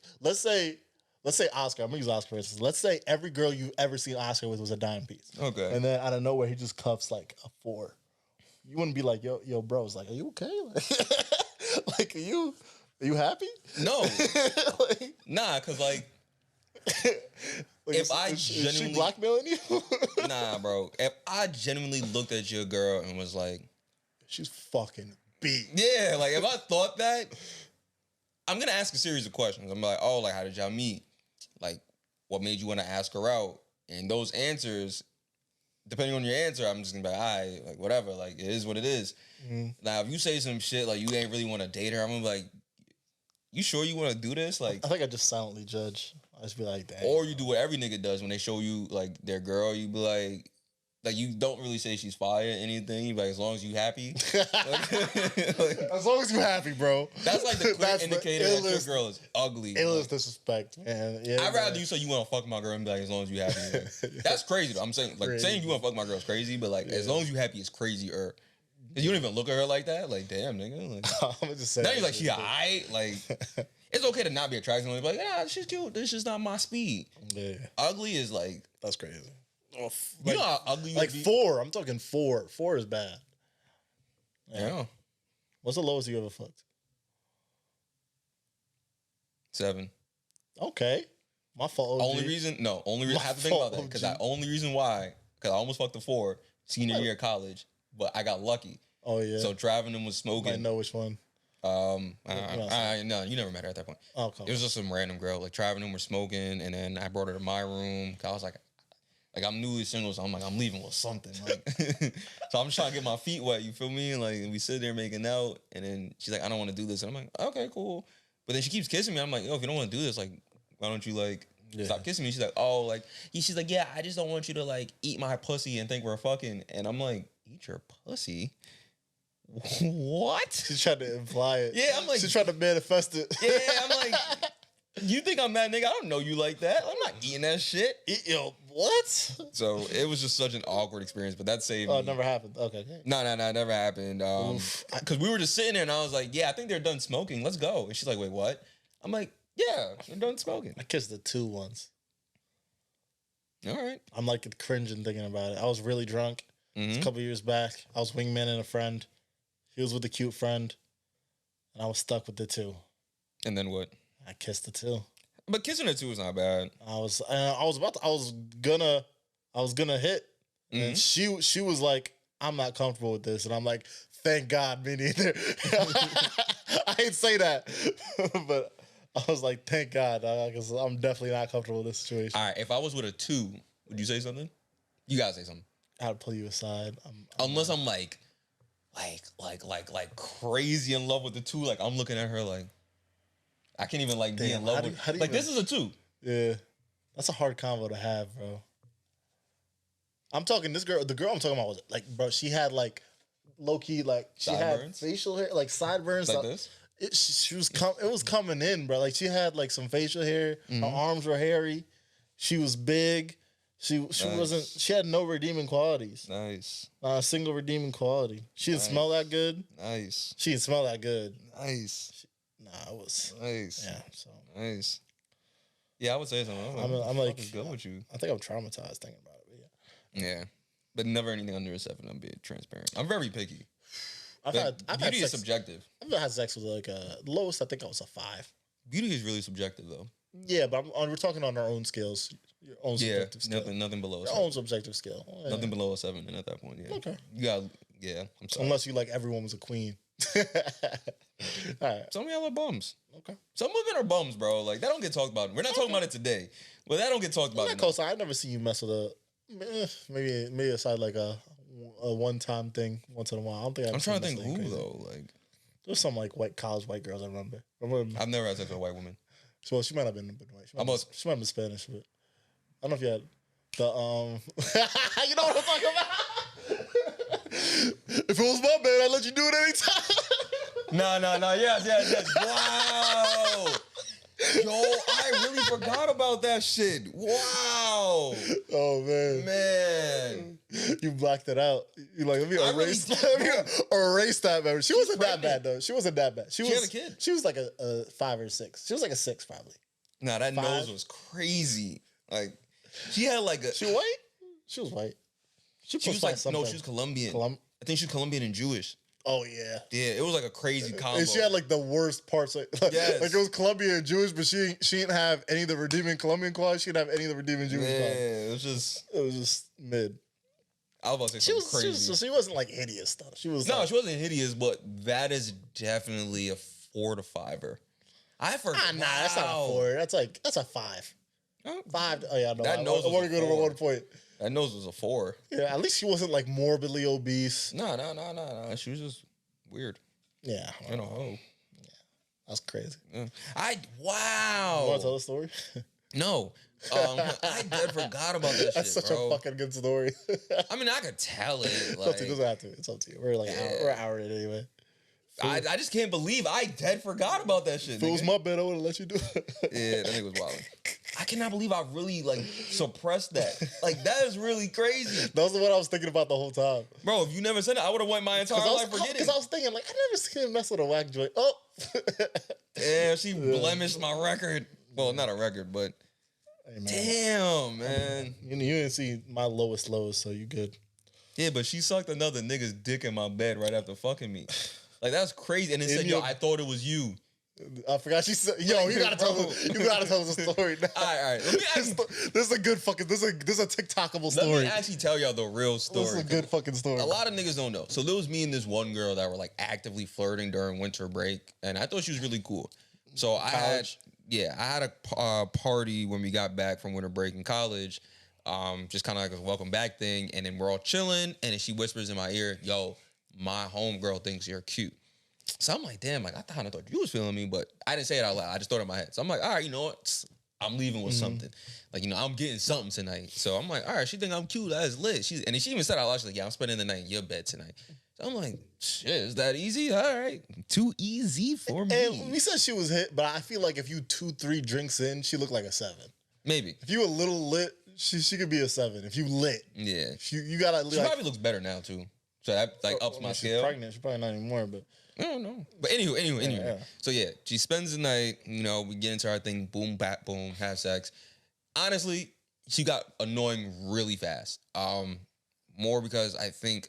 Oscar. I'm gonna use Oscar for instance. Let's say every girl you've ever seen Oscar with was a dime piece. Okay. And then out of nowhere, he just cuffs like a 4. You wouldn't be like, yo, bro. It's like, are you okay? Like, are you happy? No. Like, Nah, because like if I is genuinely she blackmailing you? Nah, bro. If I genuinely looked at your girl and was like, she's fucking beat. yeah, like if I thought that, I'm gonna ask a series of questions. I'm like, oh, like how did y'all meet? Like, what made you want to ask her out? And those answers, depending on your answer, I'm just gonna be like, all right, like whatever, like it is what it is. Mm-hmm. Now, if you say some shit like you ain't really want to date her, I'm gonna be like, you sure you want to do this? Like, I think I just silently judge. I just be like, dang. Or you do what every nigga does when they show you like their girl. You be like you don't really say she's fire or anything. You be like, as long as you happy. like, as long as you happy, bro. That's like the clear indicator that your girl is ugly. Illest disrespect, man. Yeah, I'd rather you say you want to fuck my girl and be like, as long as you happy. That's crazy. Though. I'm saying saying you want to fuck my girl is crazy, but like as long as you happy is crazier. Cause you don't even look at her like that. Like, damn, nigga. Like, I'm just saying. Now you're like, she alright. Like, it's okay to not be attracted to her. Like, yeah, she's cute. This is not my speed. Yeah. Ugly is like, that's crazy. Oh, you know how ugly you like be? 4. I'm talking 4. 4 is bad. Yeah. What's the lowest you ever fucked? 7. Okay. My fault. Only reason I have to think about that because only reason why, because I almost fucked a 4 senior year of college, but I got lucky. Oh yeah. So driving them was smoking. I know which one. No, you never met her at that point. Oh, okay. It was just some random girl. Like driving them were smoking, and then I brought her to my room. I was like I'm newly single, so I'm like I'm leaving with something. Like, so I'm just trying to get my feet wet. You feel me? Like we sit there making out, and then she's like, I don't want to do this. And I'm like, okay, cool. But then she keeps kissing me. I'm like, yo, if you don't want to do this, like, why don't you like Stop kissing me. She's like, oh, like, she's like, yeah, I just don't want you to like eat my pussy and think we're fucking. And I'm like, eat your pussy? What? She's trying to imply it. Yeah, I'm like, she's trying to manifest it. Yeah, I'm like, you think I'm that nigga? I don't know you like that. I'm not eating that shit. Yo, what? So it was just such an awkward experience, but that saved me. Oh, it never happened. Okay. No, it never happened. Because we were just sitting there and I was like, yeah, I think they're done smoking. Let's go. And she's like, wait, what? I'm like, yeah, they're done smoking. I kissed the 2 once. All right. I'm like cringing thinking about it. I was really drunk. It was a couple years back. I was wingmanning a friend. He was with a cute friend. And I was stuck with the 2. And then what? I kissed the 2. But kissing the 2 is not bad. I was gonna hit. And she was like, I'm not comfortable with this. And I'm like, thank God, me neither. I didn't say that. But I was like, thank God, because I'm definitely not comfortable with this situation. All right, if I was with a 2, would you say something? You gotta say something. I'd pull you aside. Unless I'm like crazy in love with the 2. Like I'm looking at her like I can't even like be in love with. Like this is a 2. Yeah, that's a hard combo to have, bro. I'm talking the girl I'm talking about was like, bro, she had like low key like she sideburns? had facial hair, like sideburns, like this. It was coming in, bro. Like she had like some facial hair. Her arms were hairy. She was big. She wasn't. She had no redeeming qualities. Nice. Not a single redeeming quality. She didn't smell that good. Nice. She didn't smell that good. Nice. It was nice. Yeah. So nice. Yeah, I would say something. I'm like, go with you. I think I'm traumatized thinking about it. But yeah, but never anything under a 7. I'm being transparent. I'm very picky. Beauty is subjective. I've had sex with like the lowest. I think I was a 5. Beauty is really subjective, though. Yeah, but we're talking on our own scales. Your own subjective scale. Nothing below. Your own subjective scale. Oh, yeah. Nothing below a 7, and at that point, yeah. Okay. You got, yeah. I'm sorry. Unless you like everyone was a queen. All right. Some of y'all are bums. Okay. Some women are bums, bro. Like that don't get talked about. We're not talking about it today, but that don't get talked about. I've never seen you mess with maybe aside like a one-time thing once in a while. I don't think I'm trying to think who crazy. Though. Like there's some like college white girls I remember. I've never had sex with a white woman. So she might have been white. She might have been Spanish, but I don't know if you had the you know what I'm talking about? If it was my bad, I'd let you do it anytime. No. Yes. Wow. Yo, I really forgot about that shit. Wow. Oh man. You blacked it out. You like, let me erase that memory. She wasn't that bad though. She wasn't that bad. She had a kid. She was like a 5 or 6. She was like a 6 probably. Nah, that 5? Nose was crazy. Like she had like a. She white? She was white. She was like something. No, she was Colombian. I think she was Colombian and Jewish. Oh yeah. Yeah, it was like a crazy combo. And she had like the worst parts. Like it was Colombian and Jewish, but she didn't have any of the redeeming Colombian qualities. She didn't have any of the redeeming Jewish qualities. Yeah, it was just mid. I was about to say something crazy. She wasn't like hideous though. She wasn't hideous, but that is definitely a 4 to 5er. I forgot. Nah, that's not a 4. That's a 5. Oh. 5. Oh yeah, no. That nose I want to go to 1 point. That nose was a 4. Yeah, at least she wasn't like morbidly obese. No. She was just weird. Yeah. You know. Yeah. That's crazy. Yeah. Wow. You want to tell the story? No. I dead forgot about that That's shit, such a fucking good story. I mean, I could tell it. Like, it doesn't have to. It's up to you. We're like we're an hour in anyway. I just can't believe I dead forgot about that shit. If it was my bed, I would have let you do it. Yeah, that nigga was wild. I cannot believe I really like suppressed that. Like that is really crazy. That was what I was thinking about the whole time. Bro, if you never said it, I would have went my entire life forgetting. Because I was thinking, like, I never seen him mess with a whack joint. Oh. Yeah, she blemished my record. Well, not a record, but hey, damn, man. You didn't see my lowest lows, so you good. Yeah, but she sucked another nigga's dick in my bed right after fucking me. Like, that's crazy. And then said, yo, I thought it was you. I forgot she said, yo, you gotta tell us the story now. All right. Let me this is a good fucking, this is a TikTokable story. Let me actually tell y'all the real story. This is a good fucking story. A lot of niggas don't know. So there was me and this one girl that were like actively flirting during winter break. And I thought she was really cool. So I had a party when we got back from winter break in college. Just kind of like a welcome back thing. And then we're all chilling. And then she whispers in my ear, yo, my homegirl thinks you're cute. So I'm like, damn, like I thought you was feeling me, but I didn't say it out loud. I just thought it in my head. So I'm like, all right, you know what? I'm leaving with something. Like, you know, I'm getting something tonight. So I'm like, all right, she think I'm cute. That's lit. And then she even said out loud, she's like, yeah, I'm spending the night in your bed tonight. So I'm like, shit, is that easy? All right. Too easy for me. And we said she was hit, but I feel like if you 2-3 drinks in, she looked like a 7. Maybe. If you a little lit, she could be a 7. If you lit. Yeah. If you gotta She probably looks better now, too. So that, like, ups my scale. She's pregnant. She's probably not anymore, but... I don't know. But anyway. Yeah. So, yeah, she spends the night, you know, we get into our thing, boom, bap, boom, have sex. Honestly, she got annoying really fast. More because I think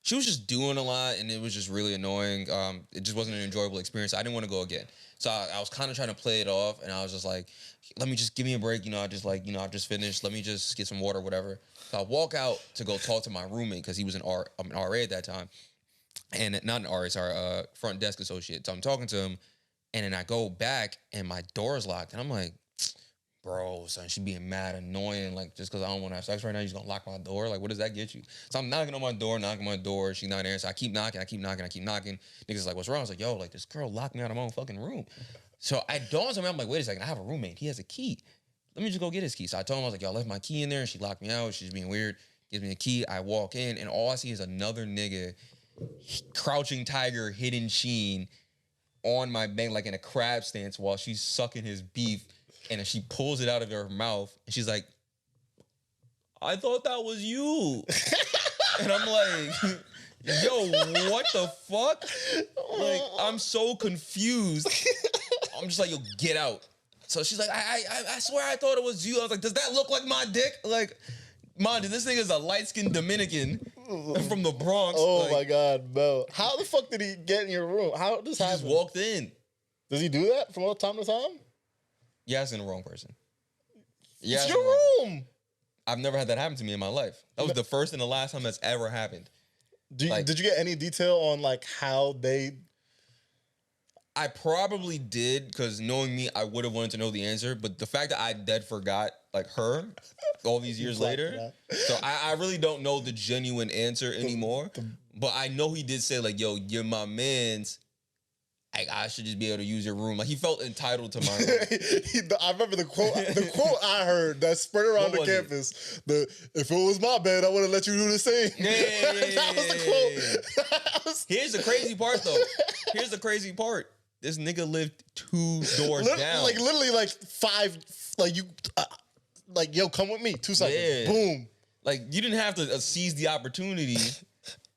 she was just doing a lot, and it was just really annoying. It just wasn't an enjoyable experience. I didn't want to go again. So I was kind of trying to play it off, and I was just like, let me just give me a break. You know, I've just finished. Let me just get some water, whatever. So I walk out to go talk to my roommate because he was an RA at that time. And not an RA, sorry, front desk associate. So I'm talking to him, and then I go back, and my door is locked. And I'm like, bro, son, she being mad, annoying. Like, just because I don't want to have sex right now, you're just going to lock my door? Like, what does that get you? So I'm knocking on my door. She's not answering. So I keep knocking. Niggas like, what's wrong? I was like, yo, like, this girl locked me out of my own fucking room. So I dawns on me, I'm like, wait a second, I have a roommate. He has a key. Let me just go get his key. So I told him, I was like, yo, I left my key in there, and she locked me out. She's being weird. Gives me a key. I walk in, and all I see is another nigga, crouching tiger, hidden sheen, on my bank, like in a crab stance while she's sucking his beef. And then she pulls it out of her mouth, and she's like, I thought that was you. And I'm like, yo, what the fuck? Like, I'm so confused. I'm just like, yo, get out. So she's like, I swear I thought it was you. I was like, does that look like my dick? Like, man, this thing is a light-skinned Dominican from the Bronx. Oh, like, my God, Mel. How the fuck did he get in your room? How does this happen? He just walked in. Does he do that from time to time? You're asking the wrong person. It's your room. I've never had that happen to me in my life. That was the first and the last time that's ever happened. Did you get any detail on like how they... I probably did, because knowing me, I would have wanted to know the answer. But the fact that I dead forgot, like, her all these years later. So I really don't know the genuine answer anymore. But I know he did say, like, yo, you're my man's. I should just be able to use your room. Like, he felt entitled to my room. I remember the quote I heard that spread around the campus. If it was my bed, I would have let you do the same. Yeah. That was the quote. Here's the crazy part, though. Here's the crazy part. This nigga lived 2 doors down. Like, literally, like, 5, like, you, like, yo, come with me. 2 seconds. Yeah. Boom. Like, you didn't have to seize the opportunity.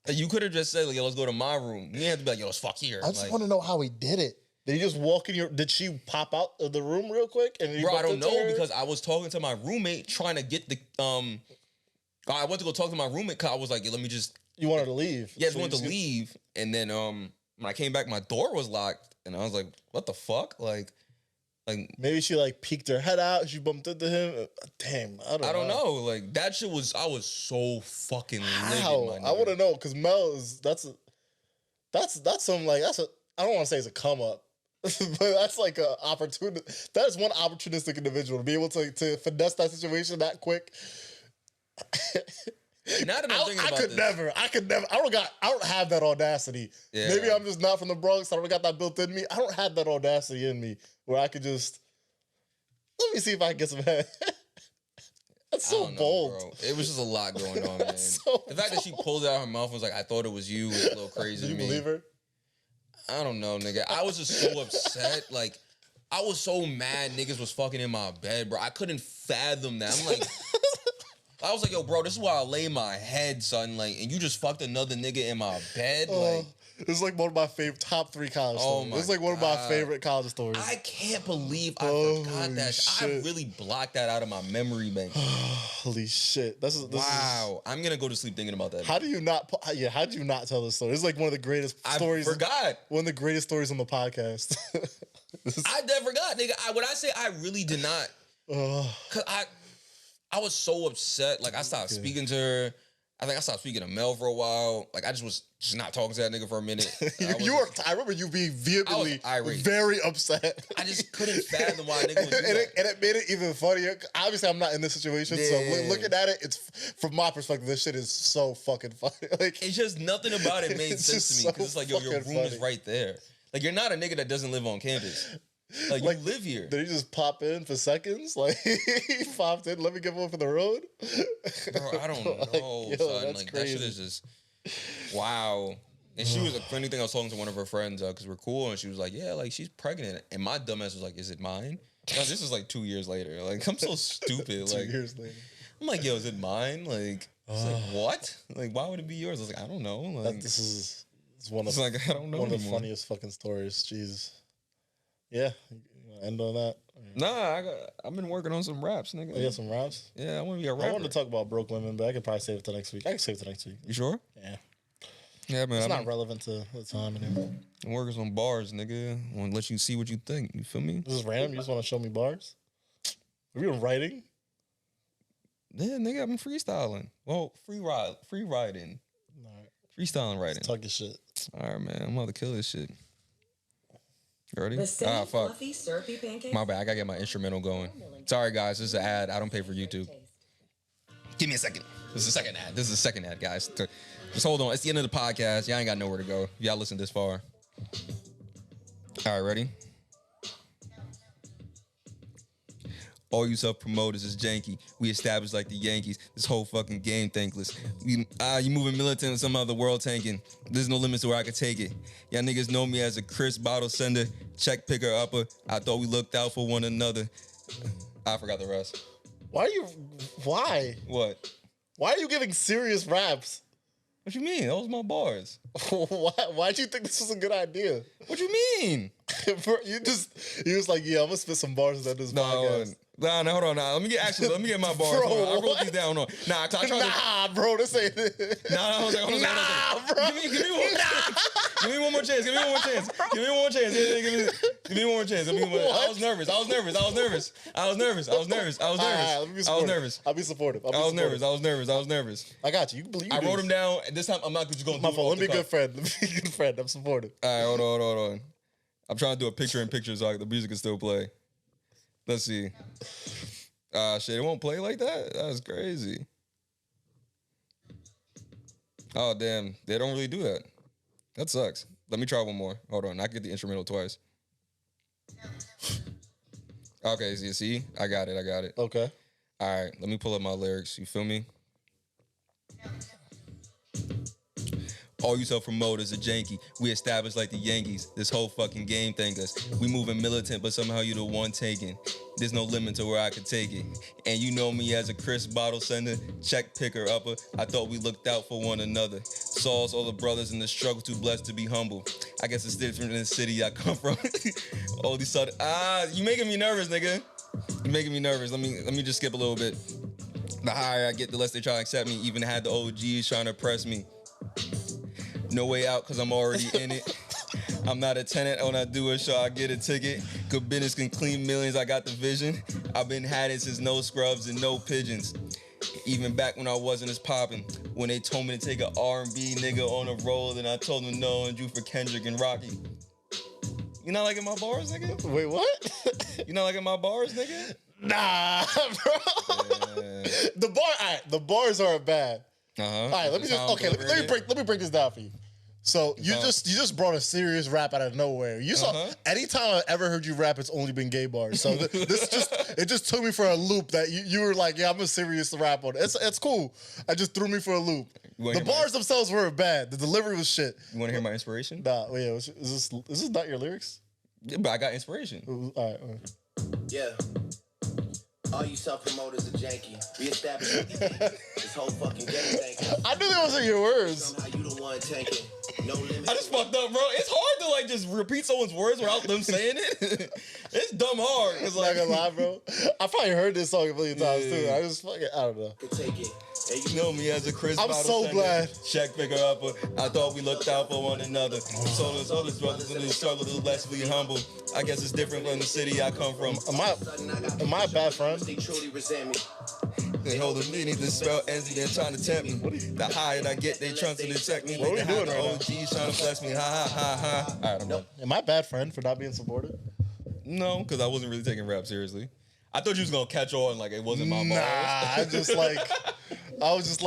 You could have just said, like, yo, let's go to my room. You didn't have to be like, yo, let's fuck here. I just want to know how he did it. Did he just walk in your... Did she pop out of the room real quick? And bro, I don't know, because I was talking to my roommate trying to get the... I went to go talk to my roommate because I was like, yo, let me just... You wanted to leave. Yeah, I just wanted to leave. And then when I came back, my door was locked. And I was like, what the fuck? Like... Maybe she like peeked her head out. She bumped into him. Damn, I don't know. Like, that shit was... I was so fucking How? livid, I want to know, because Mel is... That's some like... I don't want to say it's a come up. But that's like a opportunity. That is one opportunistic individual to be able to finesse that situation that quick. Now that I'm thinking about this, I could never. I don't have that audacity. Yeah. Maybe I'm just not from the Bronx. I don't got that built in me. I don't have that audacity in me where I could just... Let me see if I can get some head. That's so bold. Bro. It was just a lot going on, man. The fact that she pulled it out of her mouth and was like, I thought it was you, was a little crazy to me. Did you believe her? I don't know, nigga. I was just so upset. Like, I was so mad niggas was fucking in my bed, bro. I couldn't fathom that. I'm like... I was like, yo, bro, this is where I lay my head, son. Like, and you just fucked another nigga in my bed? Like... It's like one of my favorite top 3 college stories. It's like one of my favorite college stories. I can't believe I forgot that. Shit. I really blocked that out of my memory bank. Holy shit! Wow. I'm gonna go to sleep thinking about that. How do you not? Yeah, how do you not tell this story? It's like one of the greatest stories. I forgot. One of the greatest stories on the podcast. I never forgot, nigga. When I say I really did not, cause I was so upset. Like, I stopped speaking to her. I think I stopped speaking to Mel for a while. Like, I just was not talking to that nigga for a minute. I remember you being vehemently very upset. I just couldn't fathom why a nigga would do that. And it made it even funnier. Obviously, I'm not in this situation, so looking at it, it's from my perspective, this shit is so fucking funny. Like, it's just nothing about it made sense to me. Because it's like, yo, your room is right there. Like, you're not a nigga that doesn't live on campus. Like, you live here. Did he just pop in for seconds? Like, he popped in, let me get one for the road? Bro, I don't know, yo, son. that's Like, crazy. that shit is just, wow. And she was, a funny thing, I was talking to one of her friends, because we're cool, and she was like, yeah, like, she's pregnant. And my dumbass was like, is it mine? Now, this is like 2 years later. Like, I'm so stupid. 2 Like, years later. I'm like, yo, is it mine? Like, it's like, what? Like, why would it be yours? I was like, I don't know. Like, This is one of, it's like, I don't know one of the anymore. funniest fucking stories. Jeez. Yeah. You wanna end on that? Nah, I've been working on some raps, nigga. Oh, you got some raps? Yeah, I want to be a I rapper. wanted to talk about broke women, but I could probably save it to next week. I can save it to next week. You sure? Yeah. Yeah, man. It's I've not been relevant to the time anymore. working some bars, nigga. I want to let you see what you think. You feel me? This is random. You just want to show me bars? Are you writing? Yeah, nigga, I've been freestyling. Well, free riding. All right. Freestyling writing. Talk your shit. All right, man. I'm about to kill this shit. You ready? The same Fuck. fluffy, syrupy pancakes. My bad. I gotta get my instrumental going. Sorry, guys. This is an ad. I don't pay for YouTube. Give me a second. This is the second ad. This is the second ad, guys. Just hold on. It's the end of the podcast. Y'all ain't got nowhere to go. Y'all listen this far. All right, ready? All you self-promoters is janky. We established like the Yankees. This whole fucking game thankless. You moving militant and somehow the world tanking. There's no limits to where I could take it. Y'all niggas know me as a crisp bottle sender, check picker upper. I thought we looked out for one another. I forgot the rest. Why? What? Why are you giving serious raps? What you mean? Those my bars. Why'd you think this was a good idea? What you mean? Bro, you was like, yeah, I'm gonna spit some bars at this podcast. No, hold on. Nah, let me get my bars. Bro, Hold on. I wrote what? these down. Hold on. Nah, I tried to. Nah, bro, this ain't it. Nah, hold on. Nah, bro. Give me one more chance. Give me one more chance. Give me one more chance. Give me one more chance. I was nervous. All right, nervous. I'll be supportive. I was nervous. I got you. You I wrote them down. And this time, I'm not just going to do My it fault. off Let me the be a cuff. good friend. Let me be a good friend. I'm supportive. All right, hold on. I'm trying to do a picture-in-picture so the music can still play. Let's see. Shit, it won't play like that? That's crazy. Oh, damn. They don't really do that. That sucks. Let me try one more. Hold on. I can get the instrumental twice. Okay, so you see? I got it. Okay. All right, let me pull up my lyrics. You feel me? All you self-promoters are janky. We established like the Yankees. This whole fucking game thank us. We moving militant, but somehow you the one taking. There's no limit to where I could take it. And you know me as a crisp bottle sender, check picker upper. I thought we looked out for one another. Saws all the brothers in the struggle, too blessed to be humble. I guess it's different in the city I come from. All these sudden, you making me nervous, nigga. You making me nervous. Let me just skip a little bit. The higher I get, the less they try to accept me. Even had the OGs trying to press me. No way out, cause I'm already in it. I'm not a tenant, when I do a show, I get a ticket. Good business can clean millions, I got the vision. I've been had it since no scrubs and no pigeons. Even back when I wasn't as poppin'. When they told me to take an R&B nigga on a roll, then I told them no and drew for Kendrick and Rocky. You not liking my bars, nigga? Wait, what? You not liking my bars, nigga? Nah, bro. Yeah. The bars aren't bad. All right, let me break this down for you. So you just brought a serious rap out of nowhere. You saw anytime I've ever heard you rap, it's only been gay bars. So it just took me for a loop that you were like, yeah, I'm a serious rap on it. It's cool. I just threw me for a loop. The bars themselves weren't bad. The delivery was shit. You want to hear my inspiration? Nah, wait, is this not your lyrics? Yeah, but I got inspiration. All right. Yeah. All you self-promoters are janky. We established this whole fucking game thing. I knew that wasn't your words. Somehow you the one tanking. No limit. I just fucked up, bro. It's hard to just repeat someone's words without them saying it. It's dumb hard. Cause Not gonna lie, bro. I probably heard this song a million times too. I just fucking, I don't know. Take it. You know me as a Chris. I'm so glad. Check picker upper. I thought we looked out for one another. So there's other brothers in the struggle to less be humble. I guess it's different from the city I come from. Am I a bad friend? They truly resent me. They hold a meeting to spell ends, they're trying to tempt me. The higher I get, they trying to check me. What are we doing the right now? OGs trying to bless me. Ha ha ha ha. All right, I'm done. Am I a bad friend for not being supportive? No, because I wasn't really taking rap seriously. I thought you was gonna catch on like it wasn't my Nah, bars. I was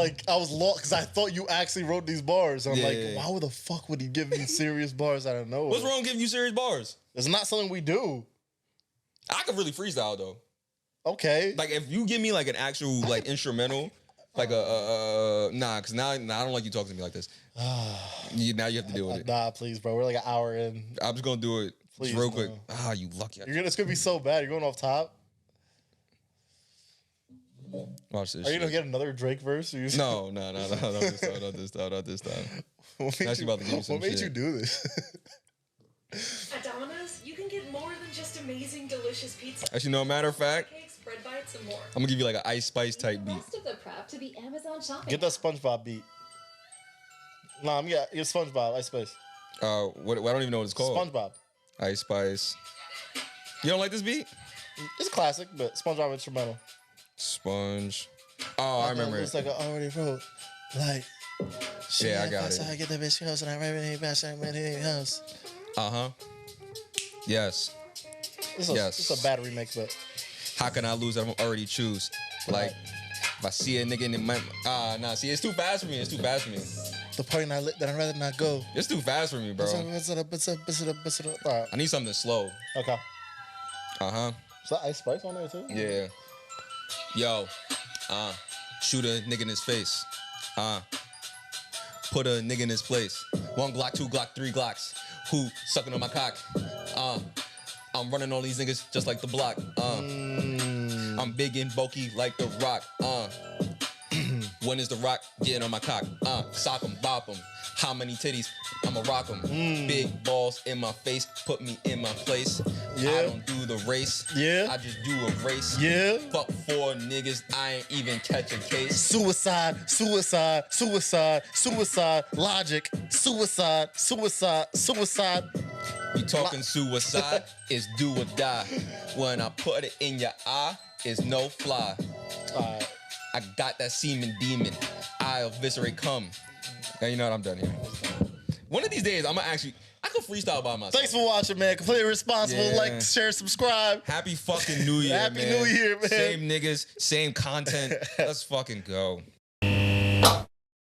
lost because I thought you actually wrote these bars. I'm like, Yeah. why the fuck would he give me serious bars out of nowhere? What's wrong with giving you serious bars? It's not something we do. I could really freestyle though. Okay. Like if you give me like an actual like instrumental, like nah, because now I don't like you talking to me like this. Now you have to deal with it. Nah, please, bro. We're like an hour in. I'm just gonna do it Please, just real quick. no. You lucky. It's gonna be so bad. You're going off top. Watch this. Are you shit. gonna get another Drake verse? Or you No, not this time. Not this time. What made Actually about to give you some what made shit. you do this? At Domino's, you can get more than just amazing, delicious pizza. Actually, no, matter of fact, Cakes, bread bites, and more. I'm gonna give you like an Ice Spice type The beat. rest of the prep to be Amazon shopping. Get that SpongeBob beat. Nah, get SpongeBob. Ice Spice. What? I don't even know what it's called. SpongeBob. Ice Spice. You don't like this beat? It's classic, but SpongeBob instrumental. Sponge. Oh, I remember It's it. like I already wrote. Like. Yeah, I got it. I get the bitch house and I write it back in house. Yes. It's a bad remix, but How can I lose? I'm already choose. Like, if I see a nigga in my see, it's too fast for me. It's too fast for me. the party not lit, that I'd rather not go. It's too fast for me, bro. What's up? All right. I need something slow. Okay. Is that Ice Spice on there too? Yeah. Yo, shoot a nigga in his face. Put a nigga in his place. 1 Glock, 2 Glock, 3 Glocks. Who sucking on my cock? I'm running all these niggas just like the block. I'm big and bulky like the Rock. When is the Rock getting on my cock? Sock 'em, bop 'em. How many titties? I'ma rock 'em. Big balls in my face, put me in my place. Yeah. I don't do the race. Yeah. I just do a race. Yeah. Fuck 4 niggas, I ain't even catch a case. Suicide, logic, suicide. You talking suicide, it's do or die. When I put it in your eye, it's no fly. I got that semen demon. I eviscerate cum. Now you know what, I'm done here. One of these days, I could freestyle by myself. Thanks for watching, man. Completely responsible. Yeah. Like, share, subscribe. Happy fucking New Year, Happy man. New Year, man. Same niggas, same content. Let's fucking go.